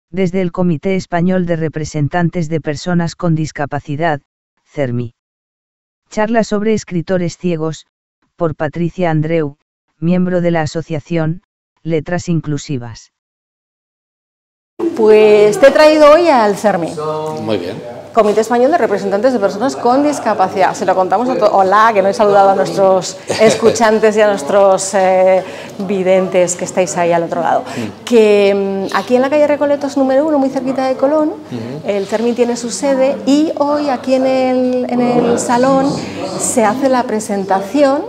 Desde el Comité Español de Representantes de Personas con Discapacidad, CERMI. Charla sobre escritores ciegos, por Patricia Andreu, miembro de la asociación Letras Inclusivas. Pues te he traído hoy al CERMI. Muy bien. Comité Español de Representantes de Personas con Discapacidad. Se lo contamos a todos. Hola, que no he saludado a nuestros escuchantes y a nuestros videntes que estáis ahí al otro lado. Que aquí en la calle Recoletos número 1, muy cerquita de Colón, el CERMI tiene su sede y hoy aquí en el salón se hace la presentación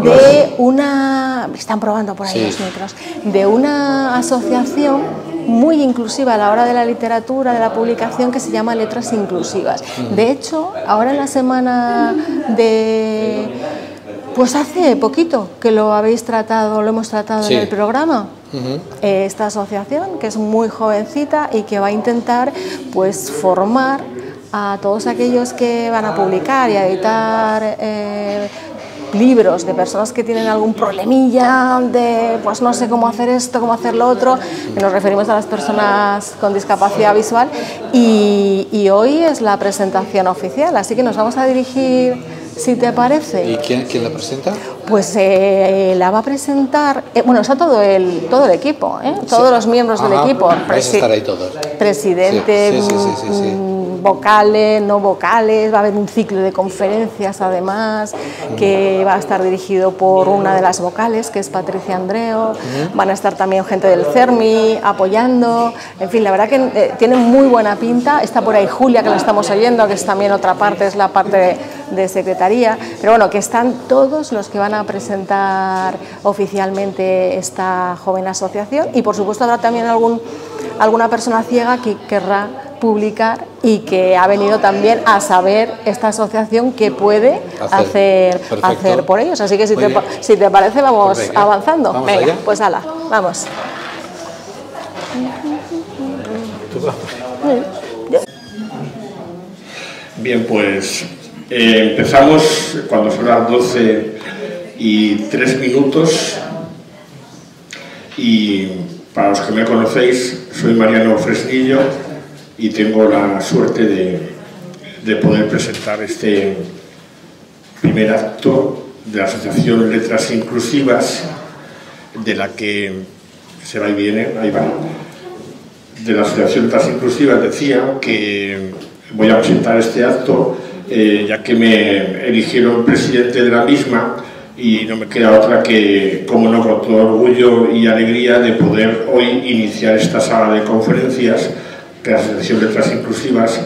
de una... Están probando por ahí los micros. De una asociación muy inclusiva a la hora de la literatura, de la publicación, que se llama Letras Inclusivas. De hecho, ahora en la semana de... Pues hace poquito que lo hemos tratado en el programa. Esta asociación, que es muy jovencita y que va a intentar pues formar a todos aquellos que van a publicar y a editar libros de personas que tienen algún problemilla de, pues no sé cómo hacer esto, cómo hacer lo otro, que nos referimos a las personas con discapacidad visual, y hoy es la presentación oficial, así que nos vamos a dirigir, si te parece. ¿Y quién la presenta? Pues la va a presentar, bueno, está todo el equipo, todos los miembros del equipo. Vais a estar ahí todos. Presidente, vocales, no vocales, va a haber un ciclo de conferencias además, que va a estar dirigido por una de las vocales, que es Patricia Andreu, van a estar también gente del CERMI apoyando, en fin, la verdad que tiene muy buena pinta. Está por ahí Julia, que la estamos oyendo, que es también otra parte, es la parte de secretaría, pero bueno, que están todos los que van a presentar oficialmente esta joven asociación, y por supuesto habrá también alguna persona ciega que querrá publicar y que ha venido también a saber esta asociación que puede hacer por ellos. Así que si te parece vamos avanzando. ¿Vamos Venga, allá? pues ala, vamos. Bien, pues empezamos cuando son las 12:03 y para los que me conocéis, soy Mariano Fresnillo y tengo la suerte de poder presentar este primer acto de la Asociación Letras Inclusivas, de la que se va y viene, ahí va, de la Asociación Letras Inclusivas. Decía que voy a presentar este acto ya que me eligieron presidente de la misma, y no me queda otra que, como no, con todo orgullo y alegría de poder hoy iniciar esta sala de conferencias que la Asociación Letras Inclusivas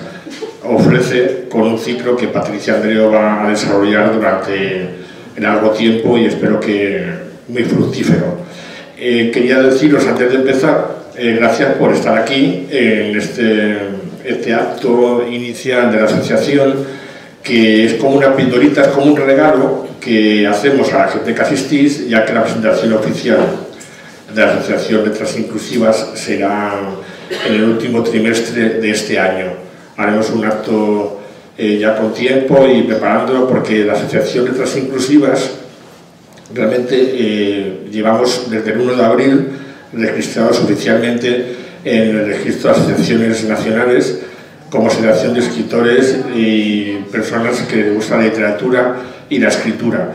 ofrece con un ciclo que Patricia Andreu va a desarrollar durante largo tiempo y espero que muy fructífero. Quería deciros antes de empezar, gracias por estar aquí en este acto inicial de la asociación, que es como una pildorita, es como un regalo que hacemos a la gente que asistís, ya que la presentación oficial de la Asociación Letras Inclusivas será en el último trimestre de este año. Haremos un acto ya con tiempo y preparándolo, porque la Asociación Letras Inclusivas realmente llevamos desde el 1 de abril registrados oficialmente en el registro de asociaciones nacionales como asociación de escritores y personas que les gusta la literatura y la escritura.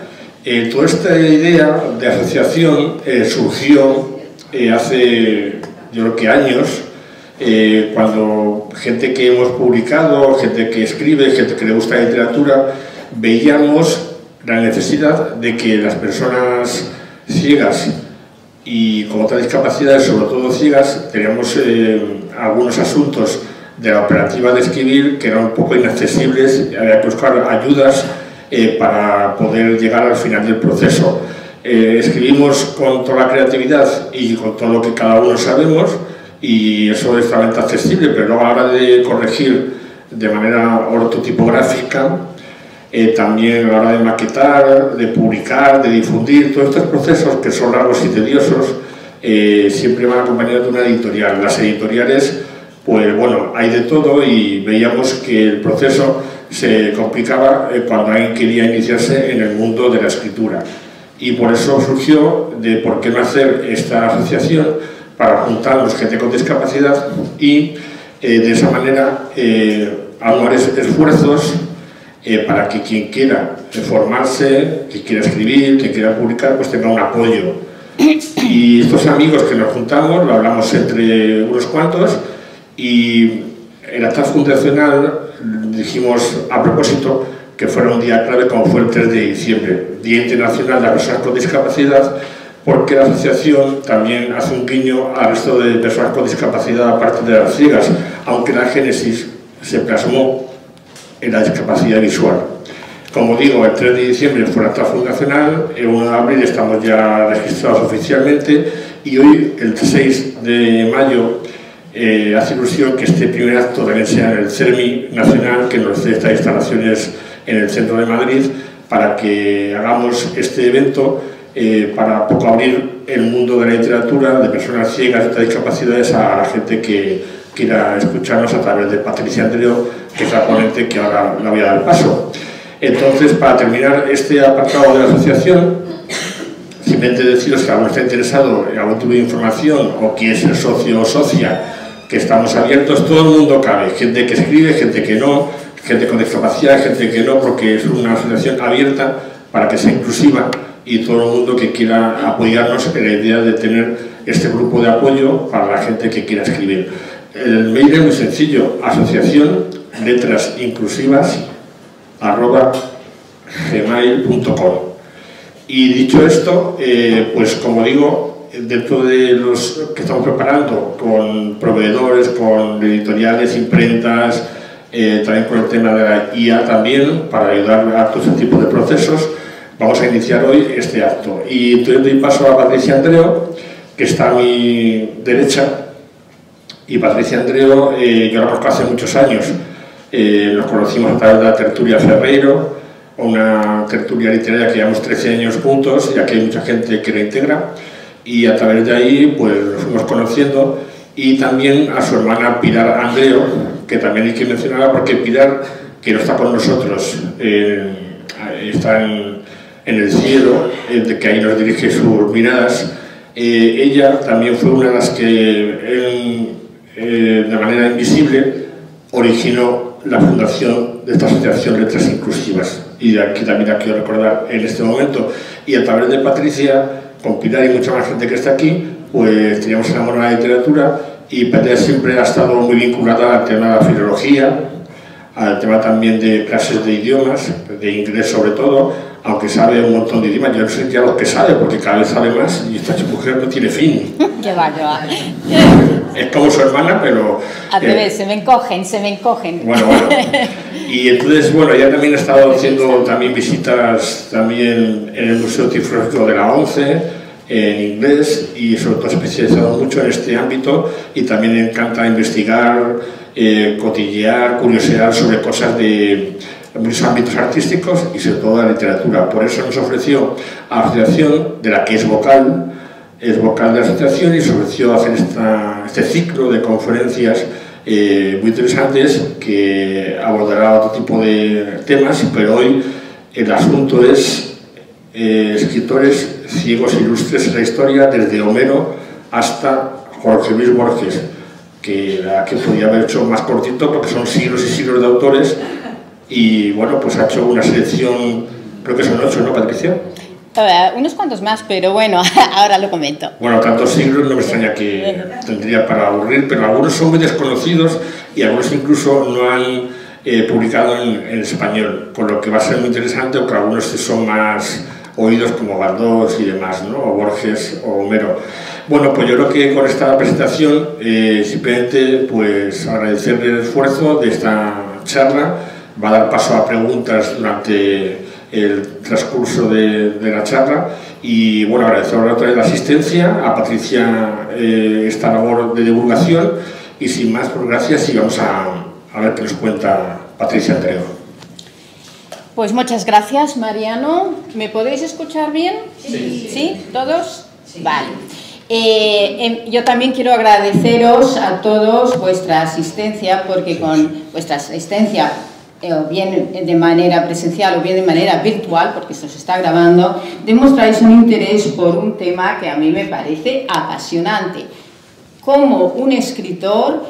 Toda esta idea de asociación surgió hace, yo creo que años, cuando gente que hemos publicado, gente que escribe, gente que le gusta la literatura, veíamos la necesidad de que las personas ciegas y con otras discapacidades, sobre todo ciegas, teníamos algunos asuntos de la operativa de escribir que eran un poco inaccesibles, había que buscar ayudas para poder llegar al final del proceso. Escribimos con toda la creatividad y con todo lo que cada uno sabemos, y eso es realmente accesible, pero luego a la hora de corregir de manera ortotipográfica, también a la hora de maquetar, de publicar, de difundir, todos estos procesos que son largos y tediosos, siempre van acompañados de una editorial. Las editoriales, pues bueno, hay de todo, y veíamos que el proceso se complicaba cuando alguien quería iniciarse en el mundo de la escritura. y por eso surgió de por qué no hacer esta asociación para juntarnos gente con discapacidad y de esa manera aunar esfuerzos para que quien quiera formarse, que quiera escribir, que quiera publicar, pues tenga un apoyo. Y estos amigos que nos juntamos, lo hablamos entre unos cuantos, y el acta fundacional dijimos a propósito que fuera un día clave como fue el 3 de diciembre, Día Internacional de las Personas con Discapacidad, porque la asociación también hace un guiño al resto de personas con discapacidad aparte de las ciegas, aunque la génesis se plasmó en la discapacidad visual. Como digo, el 3 de diciembre fue el acta fundacional, el 1 de abril estamos ya registrados oficialmente y hoy, el 6 de mayo, hace ilusión que este primer acto también sea en el CERMI Nacional, que nos dé estas instalaciones en el centro de Madrid, para que hagamos este evento para poco abrir el mundo de la literatura, de personas ciegas, de discapacidades, a la gente que quiera escucharnos a través de Patricia Andreu, que es la ponente que ahora la voy a dar paso. Entonces, para terminar este apartado de la asociación, simplemente deciros que alguno está interesado en algún tipo de información o quiere ser socio o socia, que estamos abiertos, todo el mundo cabe, gente que escribe, gente que no, gente con discapacidad, gente que no, porque es una asociación abierta para que sea inclusiva y todo el mundo que quiera apoyarnos en la idea de tener este grupo de apoyo para la gente que quiera escribir. El mail es muy sencillo, asociacioninclusivas@gmail.com. Y dicho esto, pues como digo, dentro de los que estamos preparando con proveedores, con editoriales, imprentas, también con el tema de la IA también, para ayudar a todo ese tipo de procesos, vamos a iniciar hoy este acto. Y entonces doy paso a Patricia Andreu, que está a mi derecha. Y Patricia Andreu, yo la conozco hace muchos años. Nos conocimos a través de la tertulia Ferreiro, una tertulia literaria que llevamos 13 años juntos, ya que hay mucha gente que la integra. Y a través de ahí pues nos fuimos conociendo. Y también a su hermana Pilar Andreu, que también hay que mencionarla porque Pilar, que no está con nosotros, está en el cielo, de que ahí nos dirige sus miradas. Ella también fue una de las que de manera invisible originó la fundación de esta asociación Letras Inclusivas, y de aquí también la quiero recordar en este momento. Y a través de Patricia, con Pilar y mucha más gente que está aquí, pues teníamos el amor a la literatura, y Patricia siempre ha estado muy vinculada al tema de la filología, al tema también de clases de idiomas, de inglés sobre todo, aunque sabe un montón de idiomas. Yo no sé ya lo que sabe, porque cada vez sabe más, y esta mujer no tiene fin. Que va, que va. Es como su hermana, pero... Al revés, se me encogen. Bueno. Y entonces, bueno, ella también ha estado haciendo también visitas también en el Museo Tipológico de la ONCE, en inglés, y sobre todo especializado mucho en este ámbito, y también le encanta investigar, cotillear, curiosear sobre cosas de muchos ámbitos artísticos y sobre todo de la literatura. Por eso nos ofreció a la asociación, de la que es vocal de la asociación, y se ofreció hacer este ciclo de conferencias muy interesantes que abordará otro tipo de temas, pero hoy el asunto es escritores ciegos ilustres en la historia, desde Homero hasta Jorge Luis Borges, que podía haber hecho más cortito porque son siglos y siglos de autores, y bueno, pues ha hecho una selección, creo que son 8, ¿no, Patricia? Unos cuantos más, pero bueno, ahora lo comento. Bueno, tantos siglos no me extraña que tendría para aburrir, pero algunos son muy desconocidos y algunos incluso no han publicado en español, con lo que va a ser muy interesante, porque algunos son más oídos, como Galdós y demás, ¿no? O Borges o Homero. Bueno, pues yo creo que con esta presentación simplemente pues agradecerle el esfuerzo de esta charla. Va a dar paso a preguntas durante el transcurso de la charla, y bueno, agradecer otra vez la asistencia, a Patricia esta labor de divulgación, y sin más, pues gracias, y vamos a ver qué nos cuenta Patricia Andreu. Pues muchas gracias, Mariano. ¿Me podéis escuchar bien? Sí. ¿Sí? ¿Todos? Sí. Vale. Yo también quiero agradeceros a todos vuestra asistencia, porque con vuestra asistencia o bien de manera presencial o bien de manera virtual, porque esto se está grabando, demostráis un interés por un tema que a mí me parece apasionante. Cómo un escritor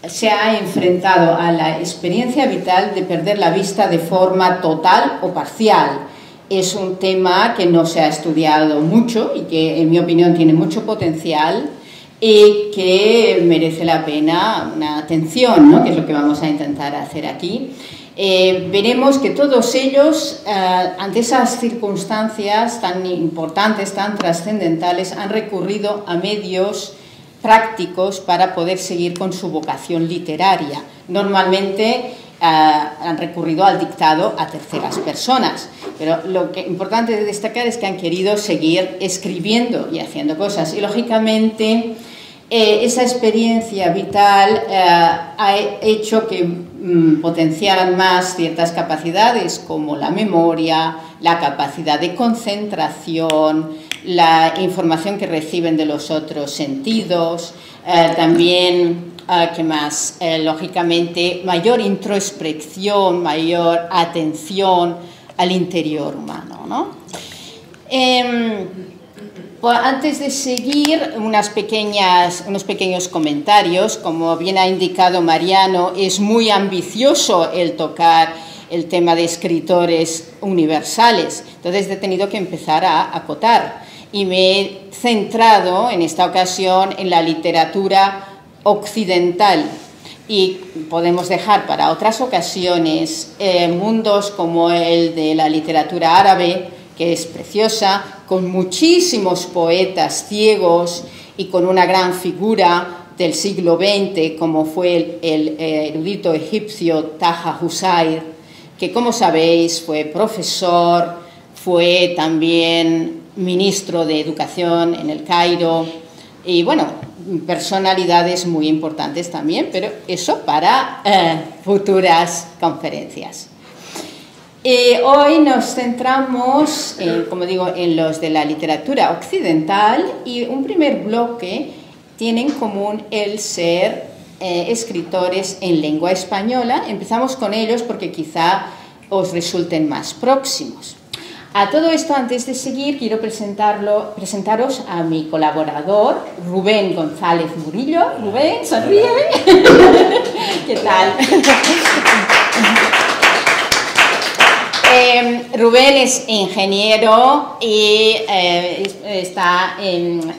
se ha enfrentado a la experiencia vital de perder la vista de forma total o parcial. Es un tema que no se ha estudiado mucho y que, en mi opinión, tiene mucho potencial y que merece la pena una atención, ¿no? Que es lo que vamos a intentar hacer aquí. Veremos que todos ellos, ante esas circunstancias tan importantes, tan trascendentales, han recurrido a medios prácticos para poder seguir con su vocación literaria. Normalmente han recurrido al dictado a terceras personas, pero lo que es importante de destacar es que han querido seguir escribiendo y haciendo cosas, y lógicamente esa experiencia vital ha hecho que potenciaran más ciertas capacidades como la memoria, la capacidad de concentración, la información que reciben de los otros sentidos, también, ¿qué más? Lógicamente, mayor introspección, mayor atención al interior humano, ¿no? Pues antes de seguir, unos pequeños comentarios. Como bien ha indicado Mariano, es muy ambicioso el tocar el tema de escritores universales, entonces he tenido que empezar a acotar y me he centrado en esta ocasión en la literatura occidental, y podemos dejar para otras ocasiones mundos como el de la literatura árabe, que es preciosa, con muchísimos poetas ciegos y con una gran figura del siglo XX como fue el erudito egipcio Taha Hussein, que, como sabéis, fue profesor, fue también ministro de Educación en el Cairo, y bueno, personalidades muy importantes también, pero eso para futuras conferencias. Hoy nos centramos, como digo, en los de la literatura occidental, y un primer bloque tiene en común el ser escritores en lengua española. Empezamos con ellos porque quizá os resulten más próximos. A todo esto, antes de seguir, quiero presentaros a mi colaborador, Rubén González Murillo. Rubén, sonríe. ¿Qué tal? Rubén es ingeniero y está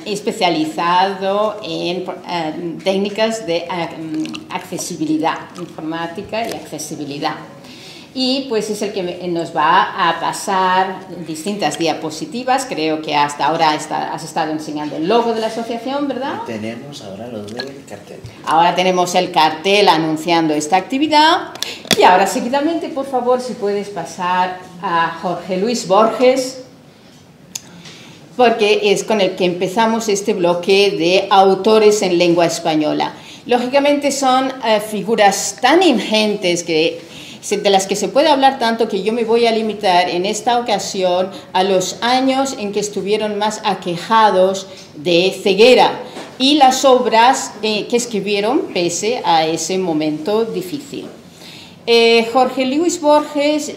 especializado en técnicas de accesibilidad, informática y accesibilidad. Y pues es el que nos va a pasar distintas diapositivas. Creo que hasta ahora has estado enseñando el logo de la asociación, ¿verdad? Tenemos ahora lo del cartel. Ahora tenemos el cartel anunciando esta actividad. Y ahora, seguidamente, por favor, si puedes pasar a Jorge Luis Borges, porque es con el que empezamos este bloque de autores en lengua española. Lógicamente son figuras tan ingentes de las que se puede hablar tanto, que yo me voy a limitar en esta ocasión a los años en que estuvieron más aquejados de ceguera y las obras que escribieron pese a ese momento difícil. Jorge Luis Borges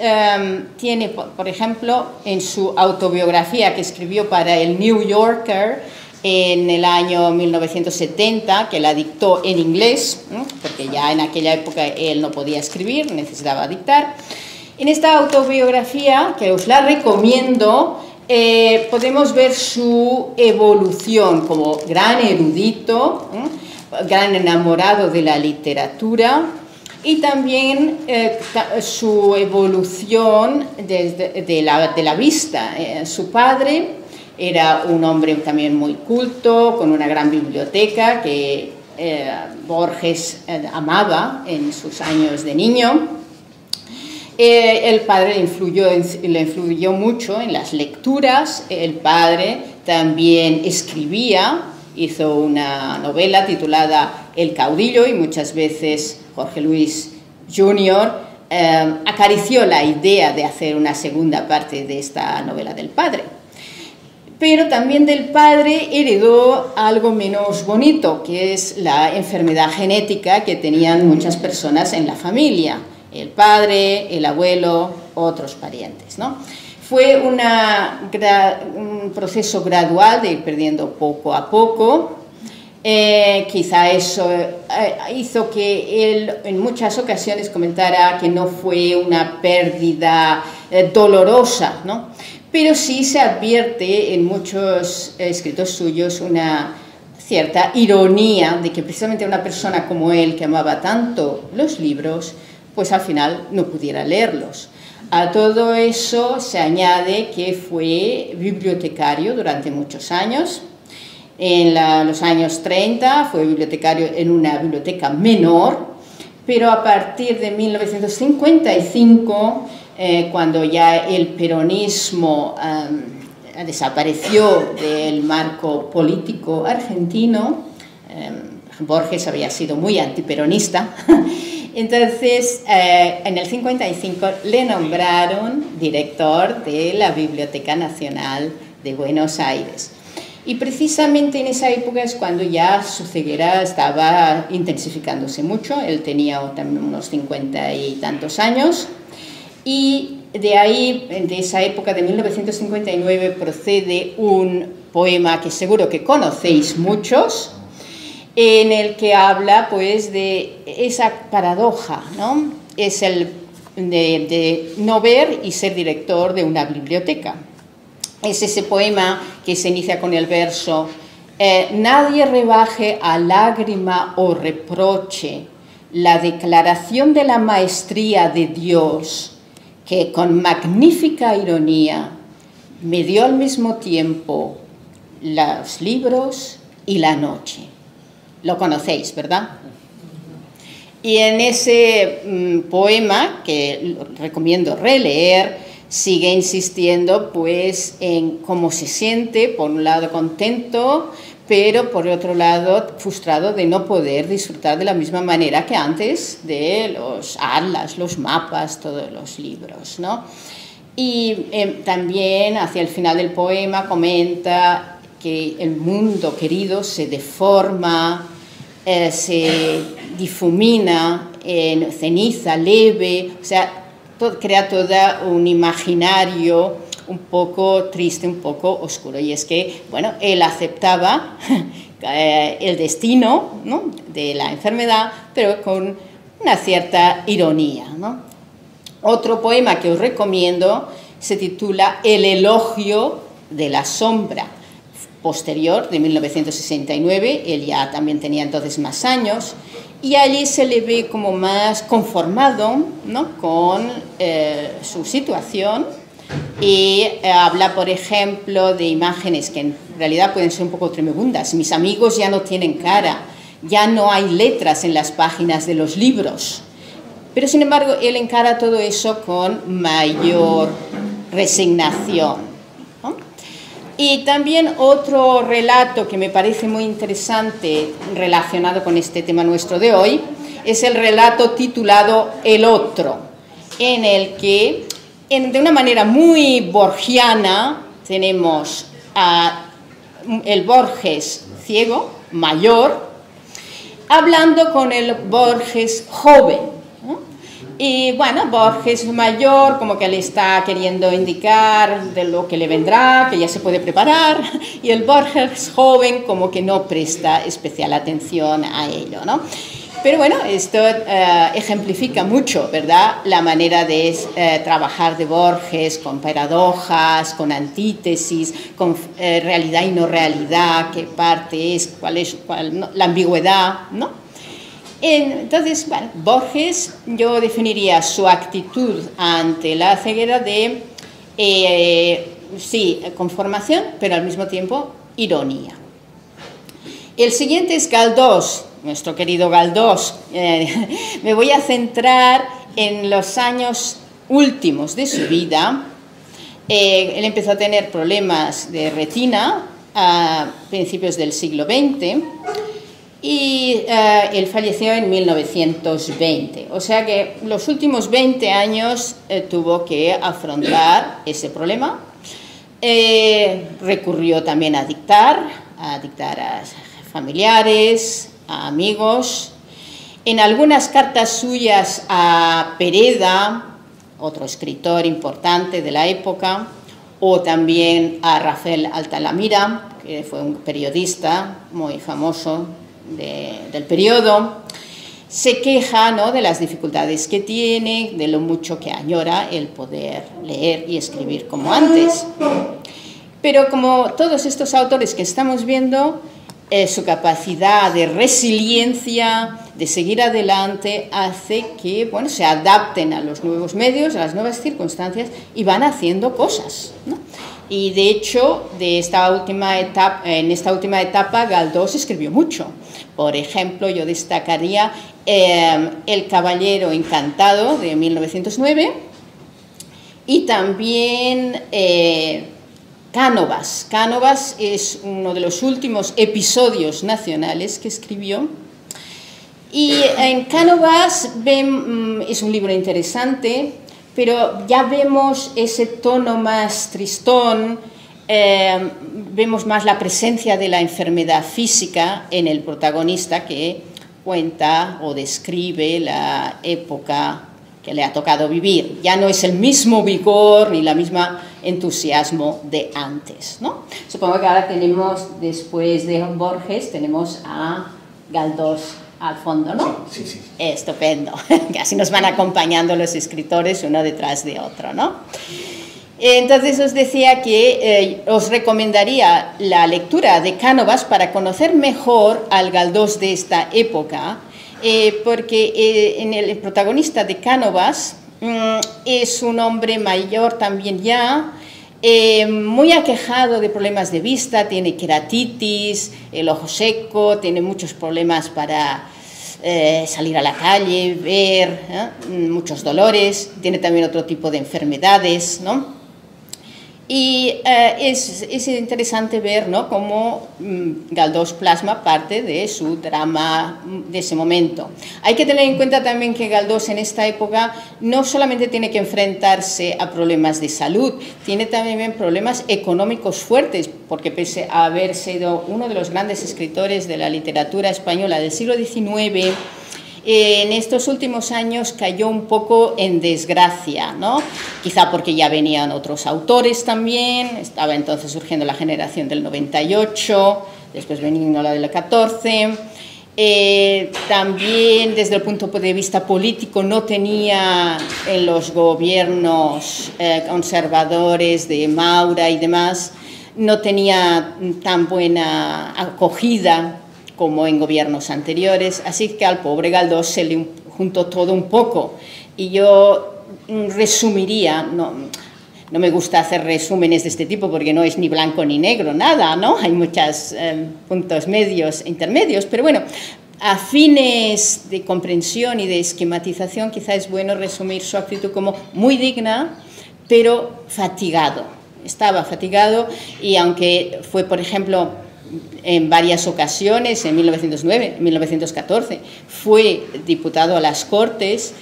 tiene, por ejemplo, en su autobiografía que escribió para el New Yorker en el año 1970, que la dictó en inglés, porque ya en aquella época él no podía escribir, necesitaba dictar. En esta autobiografía, que os la recomiendo, podemos ver su evolución como gran erudito, gran enamorado de la literatura, y también su evolución de la vista. Su padre era un hombre también muy culto, con una gran biblioteca que Borges amaba en sus años de niño. El padre le influyó mucho en las lecturas. El padre también escribía, hizo una novela titulada El caudillo, y muchas veces Jorge Luis Jr. Acarició la idea de hacer una segunda parte de esta novela del padre. Pero también del padre heredó algo menos bonito, que es la enfermedad genética que tenían muchas personas en la familia. el padre, el abuelo, otros parientes, ¿no? Fue un proceso gradual de ir perdiendo poco a poco. Quizá eso hizo que él en muchas ocasiones comentara que no fue una pérdida dolorosa, ¿no? Pero sí se advierte en muchos escritos suyos una cierta ironía de que precisamente una persona como él, que amaba tanto los libros, pues al final no pudiera leerlos. A todo eso se añade que fue bibliotecario durante muchos años. En los años 30 fue bibliotecario en una biblioteca menor, pero a partir de 1955, cuando ya el peronismo desapareció del marco político argentino, Borges había sido muy antiperonista. Entonces, en el 55 le nombraron director de la Biblioteca Nacional de Buenos Aires. Y precisamente en esa época es cuando ya su ceguera estaba intensificándose mucho. Él tenía también unos 50 y tantos años. Y de ahí, de esa época de 1959, procede un poema que seguro que conocéis muchos, en el que habla pues de esa paradoja, ¿no? Es el de no ver y ser director de una biblioteca. Es ese poema que se inicia con el verso: nadie rebaje a lágrima o reproche la declaración de la maestría de Dios, que con magnífica ironía me dio al mismo tiempo los libros y la noche. Lo conocéis, ¿verdad? Y en ese poema, que recomiendo releer, sigue insistiendo pues en cómo se siente, por un lado contento, pero por otro lado frustrado de no poder disfrutar de la misma manera que antes de los atlas, los mapas, todos los libros, ¿no? Y también hacia el final del poema comenta que el mundo querido se deforma, se difumina en ceniza leve, o sea, crea todo un imaginario un poco triste, un poco oscuro. Y es que, bueno, él aceptaba el destino, ¿no?, de la enfermedad, pero con una cierta ironía, ¿no? Otro poema que os recomiendo se titula El elogio de la sombra, posterior, de 1969, él ya también tenía entonces más años, y allí se le ve como más conformado, ¿no?, con su situación, y habla, por ejemplo, de imágenes que en realidad pueden ser un poco tremebundas. Mis amigos ya no tienen cara, ya no hay letras en las páginas de los libros, pero sin embargo él encara todo eso con mayor resignación. Y también otro relato que me parece muy interesante relacionado con este tema nuestro de hoy es el relato titulado El otro, en el que de una manera muy borgiana tenemos a el Borges ciego, mayor, hablando con el Borges joven. Y bueno, Borges mayor como que le está queriendo indicar de lo que le vendrá, que ya se puede preparar, y el Borges joven como que no presta especial atención a ello, ¿no? Pero bueno, esto ejemplifica mucho, ¿verdad?, la manera de trabajar de Borges, con paradojas, con antítesis, con realidad y no realidad, qué parte es, cuál es la ambigüedad, ¿no? Entonces, bueno, Borges, yo definiría su actitud ante la ceguera de, sí, conformación, pero al mismo tiempo ironía. El siguiente es Galdós, nuestro querido Galdós. Me voy a centrar en los años últimos de su vida. Él empezó a tener problemas de retina a principios del siglo XX. Y él falleció en 1920, o sea que los últimos 20 años tuvo que afrontar ese problema. Recurrió también a dictar a familiares, a amigos, En algunas cartas suyas a Pereda, otro escritor importante de la época, o también a Rafael Altalamira, que fue un periodista muy famoso del periodo, se queja, ¿no?, de las dificultades que tiene, de lo mucho que añora el poder leer y escribir como antes. Pero como todos estos autores que estamos viendo, su capacidad de resiliencia, de seguir adelante, hace que, bueno, se adapten a los nuevos medios, a las nuevas circunstancias y van haciendo cosas, ¿no? Y de hecho, en esta última etapa, Galdós escribió mucho. Por ejemplo, yo destacaría El Caballero Encantado, de 1909, y también Cánovas. Cánovas es uno de los últimos episodios nacionales que escribió. Y en Cánovas es un libro interesante, pero ya vemos ese tono más tristón, vemos más la presencia de la enfermedad física en el protagonista, que cuenta o describe la época que le ha tocado vivir. Ya no es el mismo vigor ni la misma entusiasmo de antes, ¿no? Supongo que ahora tenemos, después de Borges, tenemos a Galdós al fondo, ¿no? Sí, sí. Estupendo, que así nos van acompañando los escritores uno detrás de otro, ¿no? Entonces os decía que os recomendaría la lectura de Cánovas para conocer mejor al Galdós de esta época, porque el protagonista de Cánovas es un hombre mayor también ya, muy aquejado de problemas de vista, tiene queratitis, el ojo seco, tiene muchos problemas para salir a la calle, ver, muchos dolores, tiene también otro tipo de enfermedades, ¿no? Y es interesante ver, ¿no?, cómo Galdós plasma parte de su drama de ese momento. Hay que tener en cuenta también que Galdós en esta época no solamente tiene que enfrentarse a problemas de salud, tiene también problemas económicos fuertes, porque pese a haber sido uno de los grandes escritores de la literatura española del siglo XIX, en estos últimos años cayó un poco en desgracia, ¿no? Quizá porque ya venían otros autores también, estaba entonces surgiendo la generación del 98, después veniendo la del 14, también desde el punto de vista político no tenía en los gobiernos conservadores de Maura y demás, no tenía tan buena acogida como en gobiernos anteriores, así que al pobre Galdós se le juntó todo un poco. Y yo resumiría, no me gusta hacer resúmenes de este tipo porque no es ni blanco ni negro, nada, ¿no? Hay muchos puntos medios, intermedios, pero bueno, a fines de comprensión y de esquematización quizá es bueno resumir su actitud como muy digna, pero fatigado. Estaba fatigado y aunque fue, por ejemplo, en varias ocasiones, en 1909, 1914, fue diputado a las Cortes,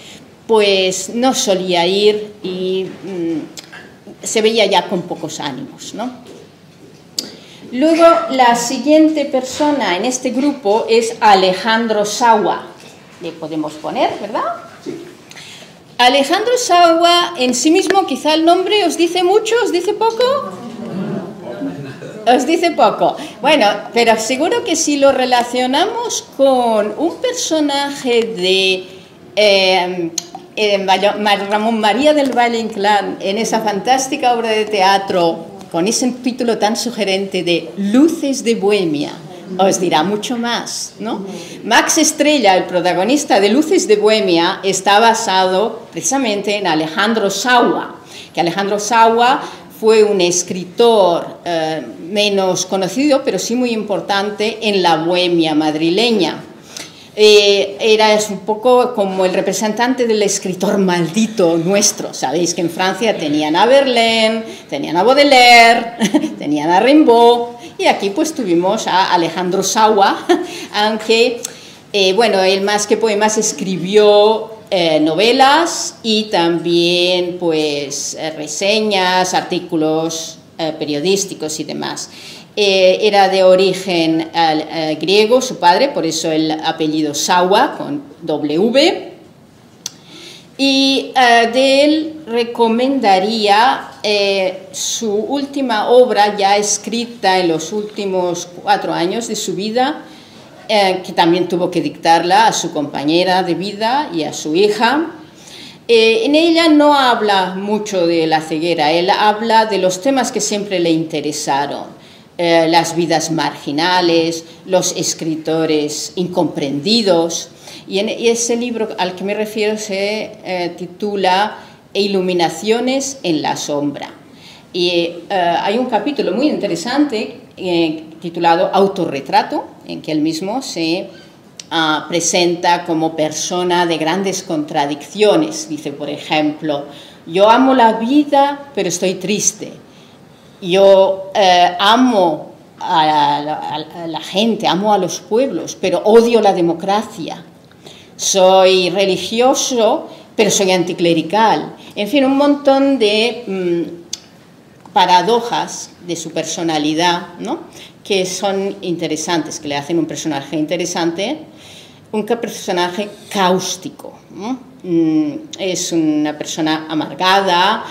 pues no solía ir y se veía ya con pocos ánimos, ¿no? Luego, la siguiente persona en este grupo es Alejandro Saua. Le podemos poner, ¿verdad? Sí. Alejandro Saua, en sí mismo, quizá el nombre os dice mucho, os dice poco. Os dice poco. Bueno, pero seguro que si lo relacionamos con un personaje de Ramón María del Valle Inclán, en esa fantástica obra de teatro, con ese título tan sugerente de Luces de Bohemia, os dirá mucho más, ¿no? Max Estrella, el protagonista de Luces de Bohemia, está basado precisamente en Alejandro Saua, que Alejandro Saua fue un escritor menos conocido, pero sí muy importante en la Bohemia madrileña. Era un poco como el representante del escritor maldito nuestro. Sabéis que en Francia tenían a Verlaine, tenían a Baudelaire, tenían a Rimbaud, y aquí pues tuvimos a Alejandro Saua, aunque, bueno, él más que poemas escribió novelas y también pues reseñas, artículos periodísticos y demás. Era de origen griego, su padre, por eso el apellido Sawa, con W. Y de él recomendaría su última obra, ya escrita en los últimos 4 años de su vida, que también tuvo que dictarla a su compañera de vida y a su hija. En ella no habla mucho de la ceguera, él habla de los temas que siempre le interesaron, las vidas marginales, los escritores incomprendidos, y ese libro al que me refiero se titula Iluminaciones en la sombra. Y hay un capítulo muy interesante titulado Autorretrato, en que él mismo se presenta como persona de grandes contradicciones. Dice, por ejemplo, yo amo la vida, pero estoy triste. Yo amo a la gente, amo a los pueblos, pero odio la democracia. Soy religioso, pero soy anticlerical. En fin, un montón de paradojas de su personalidad, ¿no?, que son interesantes, que le hacen un personaje interesante, un personaje cáustico, ¿no? Es una persona amargada,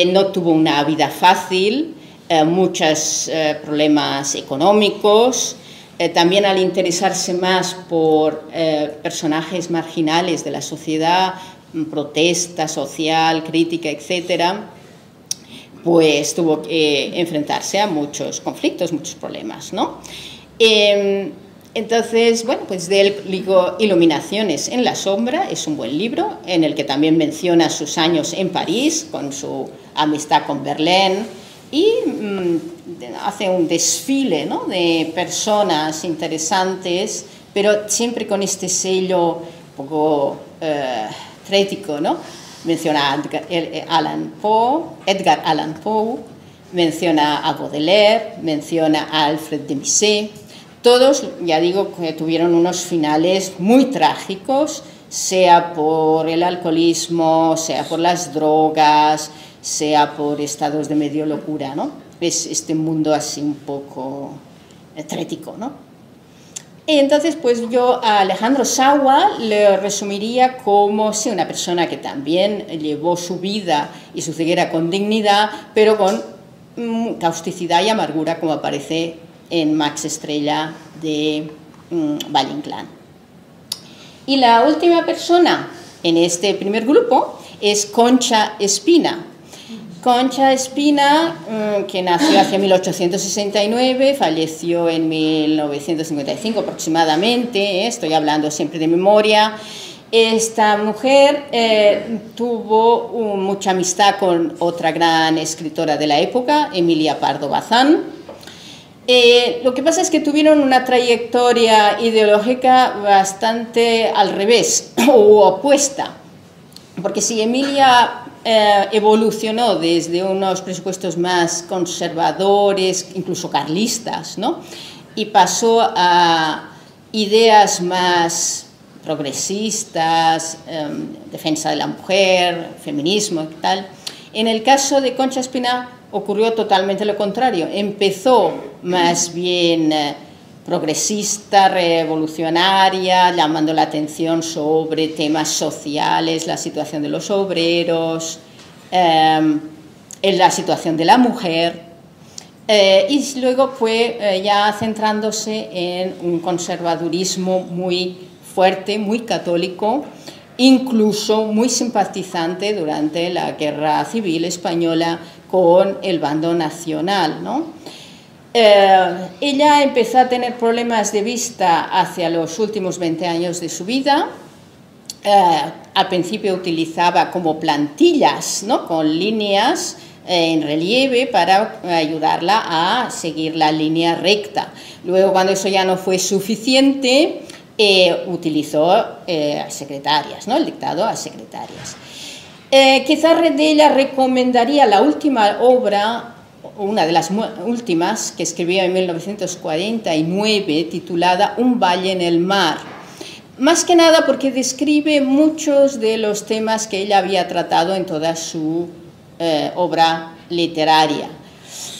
no tuvo una vida fácil, muchos problemas económicos, también al interesarse más por personajes marginales de la sociedad, protesta social, crítica, etcétera, pues tuvo que enfrentarse a muchos conflictos, muchos problemas, ¿no? Entonces, bueno, pues de él digo Iluminaciones en la sombra, es un buen libro en el que también menciona sus años en París, con su amistad con Verlaine, y hace un desfile, ¿no?, de personas interesantes, pero siempre con este sello un poco trético, ¿no? Menciona a Edgar Allan Poe, menciona a Baudelaire, menciona a Alfred de Musset. Todos, ya digo, que tuvieron unos finales muy trágicos, sea por el alcoholismo, sea por las drogas, sea por estados de medio locura, ¿no? Es este mundo así un poco trético, ¿no? Entonces, pues yo a Alejandro Sawa le resumiría como sí, una persona que también llevó su vida y su ceguera con dignidad, pero con causticidad y amargura, como aparece en Max Estrella de Valle Inclán. Y la última persona en este primer grupo es Concha Espina. Concha Espina, que nació hacia 1869, falleció en 1955 aproximadamente, estoy hablando siempre de memoria. Esta mujer tuvo mucha amistad con otra gran escritora de la época, Emilia Pardo Bazán. Lo que pasa es que tuvieron una trayectoria ideológica bastante al revés o opuesta, porque si Emilia evolucionó desde unos presupuestos más conservadores, incluso carlistas, ¿no?, y pasó a ideas más progresistas, defensa de la mujer, feminismo y tal. En el caso de Concha Espina ocurrió totalmente lo contrario. Empezó más bien progresista, revolucionaria, llamando la atención sobre temas sociales, la situación de los obreros, la situación de la mujer, y luego fue ya centrándose en un conservadurismo muy fuerte, muy católico, incluso muy simpatizante durante la Guerra Civil Española con el bando nacional, ¿no? Ella empezó a tener problemas de vista hacia los últimos 20 años de su vida. Al principio utilizaba como plantillas, ¿no?, con líneas en relieve para ayudarla a seguir la línea recta. Luego, cuando eso ya no fue suficiente, utilizó secretarias, ¿no?, el dictado a secretarias. Quizás de ella recomendaría la última obra, una de las últimas, que escribió en 1949, titulada Un valle en el mar. Más que nada porque describe muchos de los temas que ella había tratado en toda su obra literaria.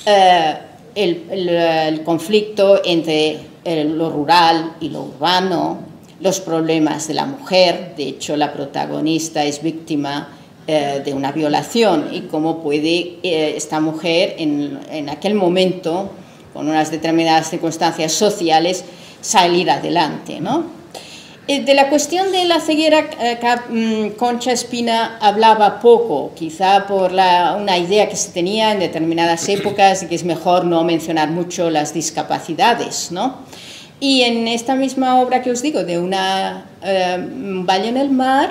el conflicto entre lo rural y lo urbano, los problemas de la mujer. De hecho, la protagonista es víctima de una violación y cómo puede esta mujer en aquel momento, con unas determinadas circunstancias sociales, salir adelante, ¿no? De la cuestión de la ceguera, Concha Espina hablaba poco, quizá por una idea que se tenía en determinadas épocas de que es mejor no mencionar mucho las discapacidades, ¿no? Y en esta misma obra que os digo, de Un valle en el mar,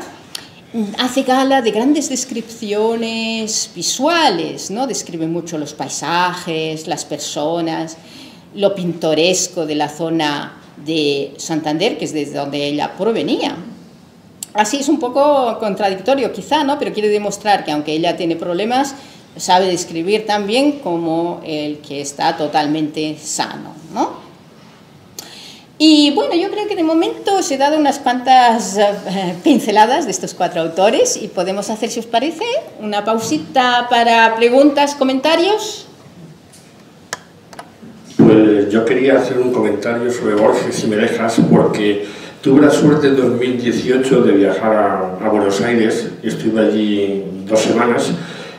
hace gala de grandes descripciones visuales, ¿no? Describe mucho los paisajes, las personas, lo pintoresco de la zona de Santander, que es desde donde ella provenía. Así es un poco contradictorio quizá, ¿no? Pero quiere demostrar que aunque ella tiene problemas, sabe describir también como el que está totalmente sano, ¿no? Y bueno, yo creo que de momento os he dado unas cuantas pinceladas de estos 4 autores y podemos hacer, si os parece, una pausita para preguntas, comentarios. Pues yo quería hacer un comentario sobre Borges, si me dejas, porque tuve la suerte en 2018 de viajar a Buenos Aires. Estuve allí 2 semanas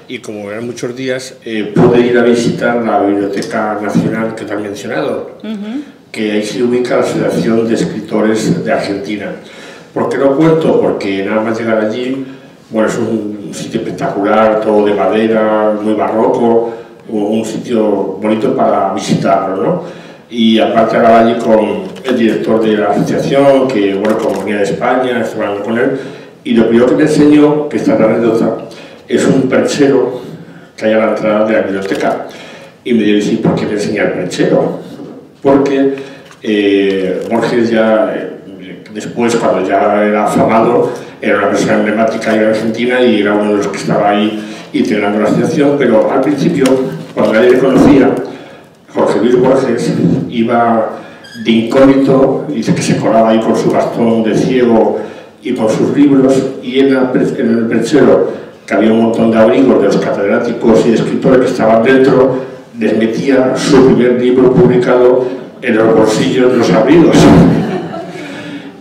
y como eran muchos días, pude ir a visitar la Biblioteca Nacional que te han mencionado, que ahí se ubica la Asociación de Escritores de Argentina. ¿Por qué lo cuento? Porque nada más llegar allí, bueno, es un sitio espectacular, todo de madera, muy barroco, un sitio bonito para visitarlo, ¿no? Y aparte hablaba allí con el director de la asociación, que, bueno, como venía de España, estaba hablando con él, y lo primero que me enseñó, que esta anécdota, es un perchero que hay a la entrada de la biblioteca. Y me dijo, ¿y por qué me enseña el perchero? Porque Borges ya, después, cuando ya era afamado, era una persona emblemática en Argentina y era uno de los que estaba ahí integrando la asociación, pero al principio, cuando nadie le conocía, Jorge Luis Borges iba de incógnito, dice que se colaba ahí con su bastón de ciego y con sus libros, y en el perchero, que había un montón de abrigos de los catedráticos y de escritores que estaban dentro, les metía su primer libro publicado en los bolsillos de los abrigos.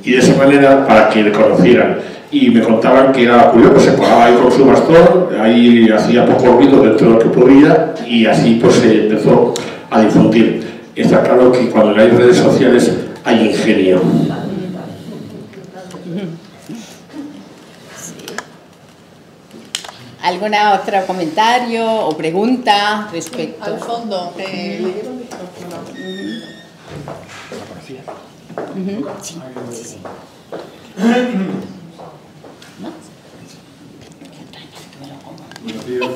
Y de esa manera, para que le conocieran. Y me contaban que era curioso, se colaba ahí con su bastón, ahí hacía poco ruido dentro de lo que podía, y así pues se empezó a difundir. Está claro que cuando hay redes sociales hay ingenio. ¿Alguna otra comentario o pregunta respecto? Al fondo, ¿le llevo el micrófono? Sí, sí, sí. Buenos días.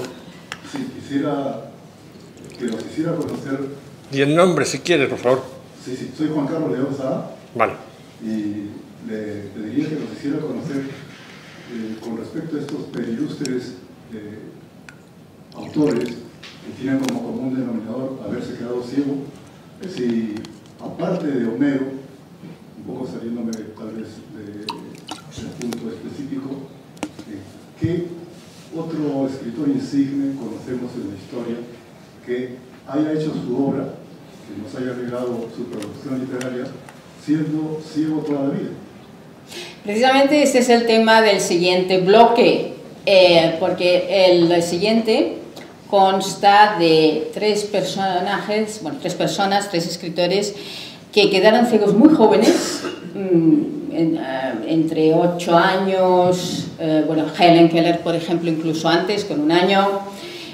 Sí, quisiera que nos hiciera conocer... Y el nombre, si quieres, por favor. Sí, soy Juan Carlos León Sá. Vale. Y le pediría que nos hiciera conocer con respecto a estos perilustres autores que tienen como común denominador haberse quedado ciego, si aparte de Homero, un poco saliéndome tal vez del punto específico, ¿qué otro escritor insigne conocemos en la historia que haya hecho su obra, que nos haya regalado su producción literaria, siendo ciego toda la vida? Precisamente este es el tema del siguiente bloque, porque el siguiente consta de 3 personajes, bueno, 3 personas, 3 escritores que quedaron ciegos muy jóvenes, entre 8 años, bueno, Helen Keller, por ejemplo, incluso antes, con 1 año,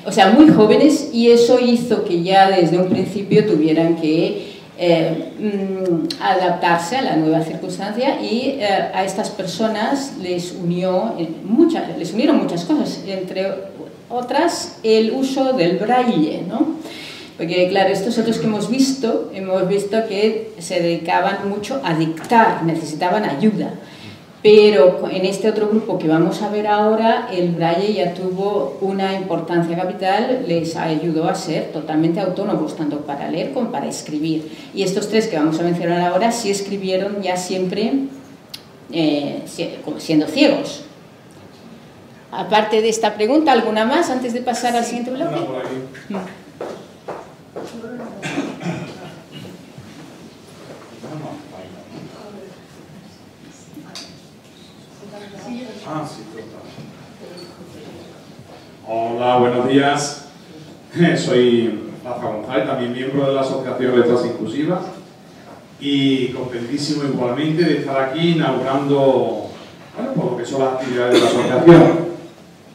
o sea, muy jóvenes, y eso hizo que ya desde un principio tuvieran que adaptarse a la nueva circunstancia, y a estas personas les unieron muchas cosas, entre otras el uso del braille, ¿no? Porque claro, estos otros que hemos visto que se dedicaban mucho a dictar, necesitaban ayuda, pero en este otro grupo que vamos a ver ahora, el braille ya tuvo una importancia capital, les ayudó a ser totalmente autónomos, tanto para leer como para escribir. Y estos 3 que vamos a mencionar ahora sí escribieron ya siempre siendo ciegos. Aparte de esta pregunta, ¿alguna más antes de pasar al siguiente bloque? Hola, buenos días. Soy Rafa González, también miembro de la Asociación Letras Inclusivas, y contentísimo igualmente de estar aquí inaugurando, bueno, por lo que son las actividades de la asociación.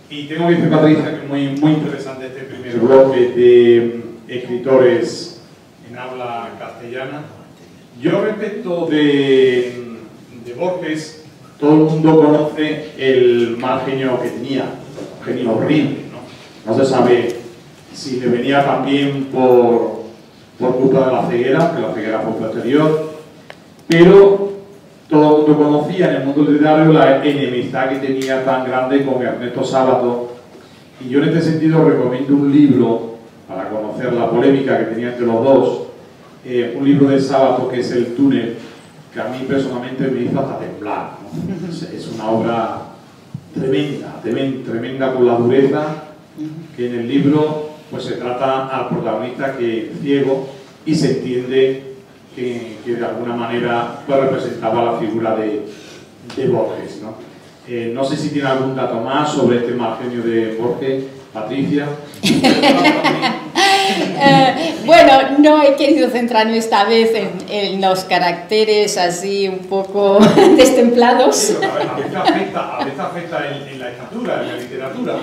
Y tengo que decir, Patricia, que es muy interesante este primer bloque de escritores en habla castellana. Yo, respecto de Borges, todo el mundo conoce el mal genio que tenía, un genio horrible, ¿no? No se sabe si le venía también por culpa de la ceguera, que la ceguera fue posterior, pero todo el mundo conocía en el mundo literario la enemistad que tenía tan grande con Ernesto Sábato, y yo en este sentido recomiendo un libro para conocer la polémica que tenía entre los dos, un libro de Sábato que es El túnel, que a mí personalmente me hizo hasta temblar, ¿no? Es una obra tremenda por la dureza, que en el libro pues se trata al protagonista que es ciego y se entiende que de alguna manera pues representaba la figura de Borges, ¿no? No sé si tiene algún dato más sobre este mal genio de Borges, Patricia. Bueno, no he querido centrarme esta vez en los caracteres así un poco destemplados. Sí, a veces afecta en la estatura, en la literatura.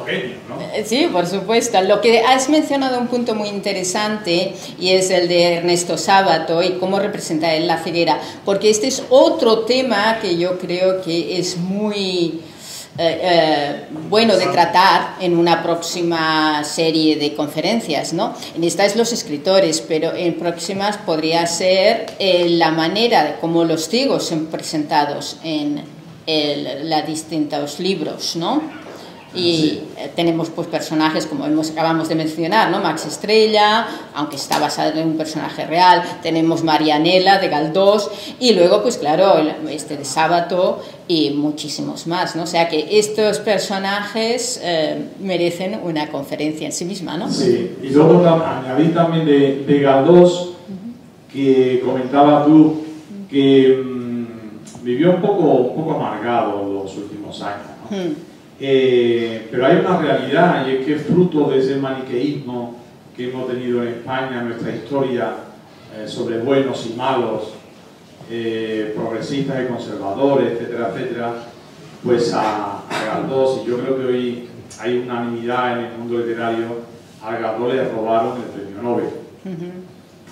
Genios, ¿no? Sí, por supuesto. Lo que has mencionado un punto muy interesante, y es el de Ernesto Sábato y cómo representa él la ceguera, porque este es otro tema que yo creo que es muy bueno de tratar en una próxima serie de conferencias, ¿no? En esta es los escritores, pero en próximas podría ser la manera de cómo los ciegos son presentados en los distintos libros, ¿no? Y tenemos pues personajes como acabamos de mencionar, ¿no? Max Estrella, aunque está basado en un personaje real. Tenemos Marianela de Galdós, y luego pues claro este de Sábato y muchísimos más, ¿no? O sea que estos personajes merecen una conferencia en sí misma, ¿no? Sí, y luego añadí también de Galdós, que comentaba tú que vivió un poco amargado los últimos años, ¿no? Pero hay una realidad, y es que fruto de ese maniqueísmo que hemos tenido en España, en nuestra historia, sobre buenos y malos, progresistas y conservadores, etcétera, etcétera, pues a Galdós, y yo creo que hoy hay unanimidad en el mundo literario, a Galdós le robaron el premio Nobel.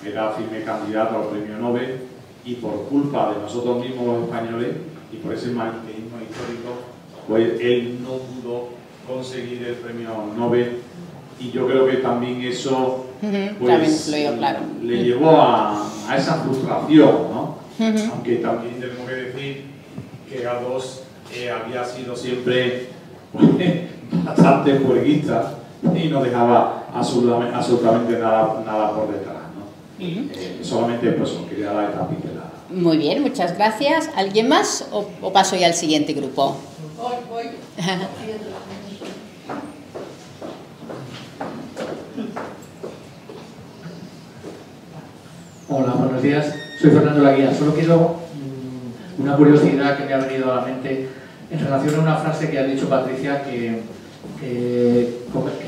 Era firme candidato al premio Nobel, y por culpa de nosotros mismos los españoles, y por ese maniqueísmo histórico, pues él no pudo conseguir el premio Nobel, y yo creo que también eso pues, le llevó a esa frustración, ¿no? Aunque también tenemos que decir que Galdós había sido siempre bastante puerguista y no dejaba absolutamente nada por detrás, ¿no? Solamente pues quería dar esta pincelada. Muy bien, muchas gracias. ¿Alguien más o paso ya al siguiente grupo? Voy. Hola, buenos días. Soy Fernando Laguía. Solo quiero una curiosidad que me ha venido a la mente en relación a una frase que ha dicho Patricia que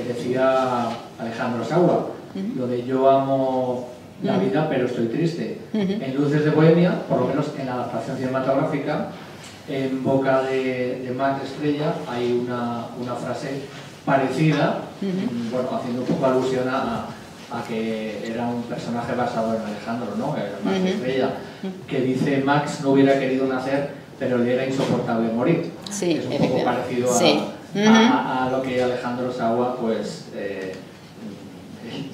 decía Alejandro Sawa, lo de yo amo la vida pero estoy triste. En Luces de Bohemia, por lo menos en la adaptación cinematográfica, en boca de Max Estrella hay una frase parecida, bueno, haciendo un poco alusión a que era un personaje basado en Alejandro, ¿no? Max Estrella, que dice: Max no hubiera querido nacer, pero le era insoportable morir. Sí, es un poco parecido a lo que Alejandro Sawa pues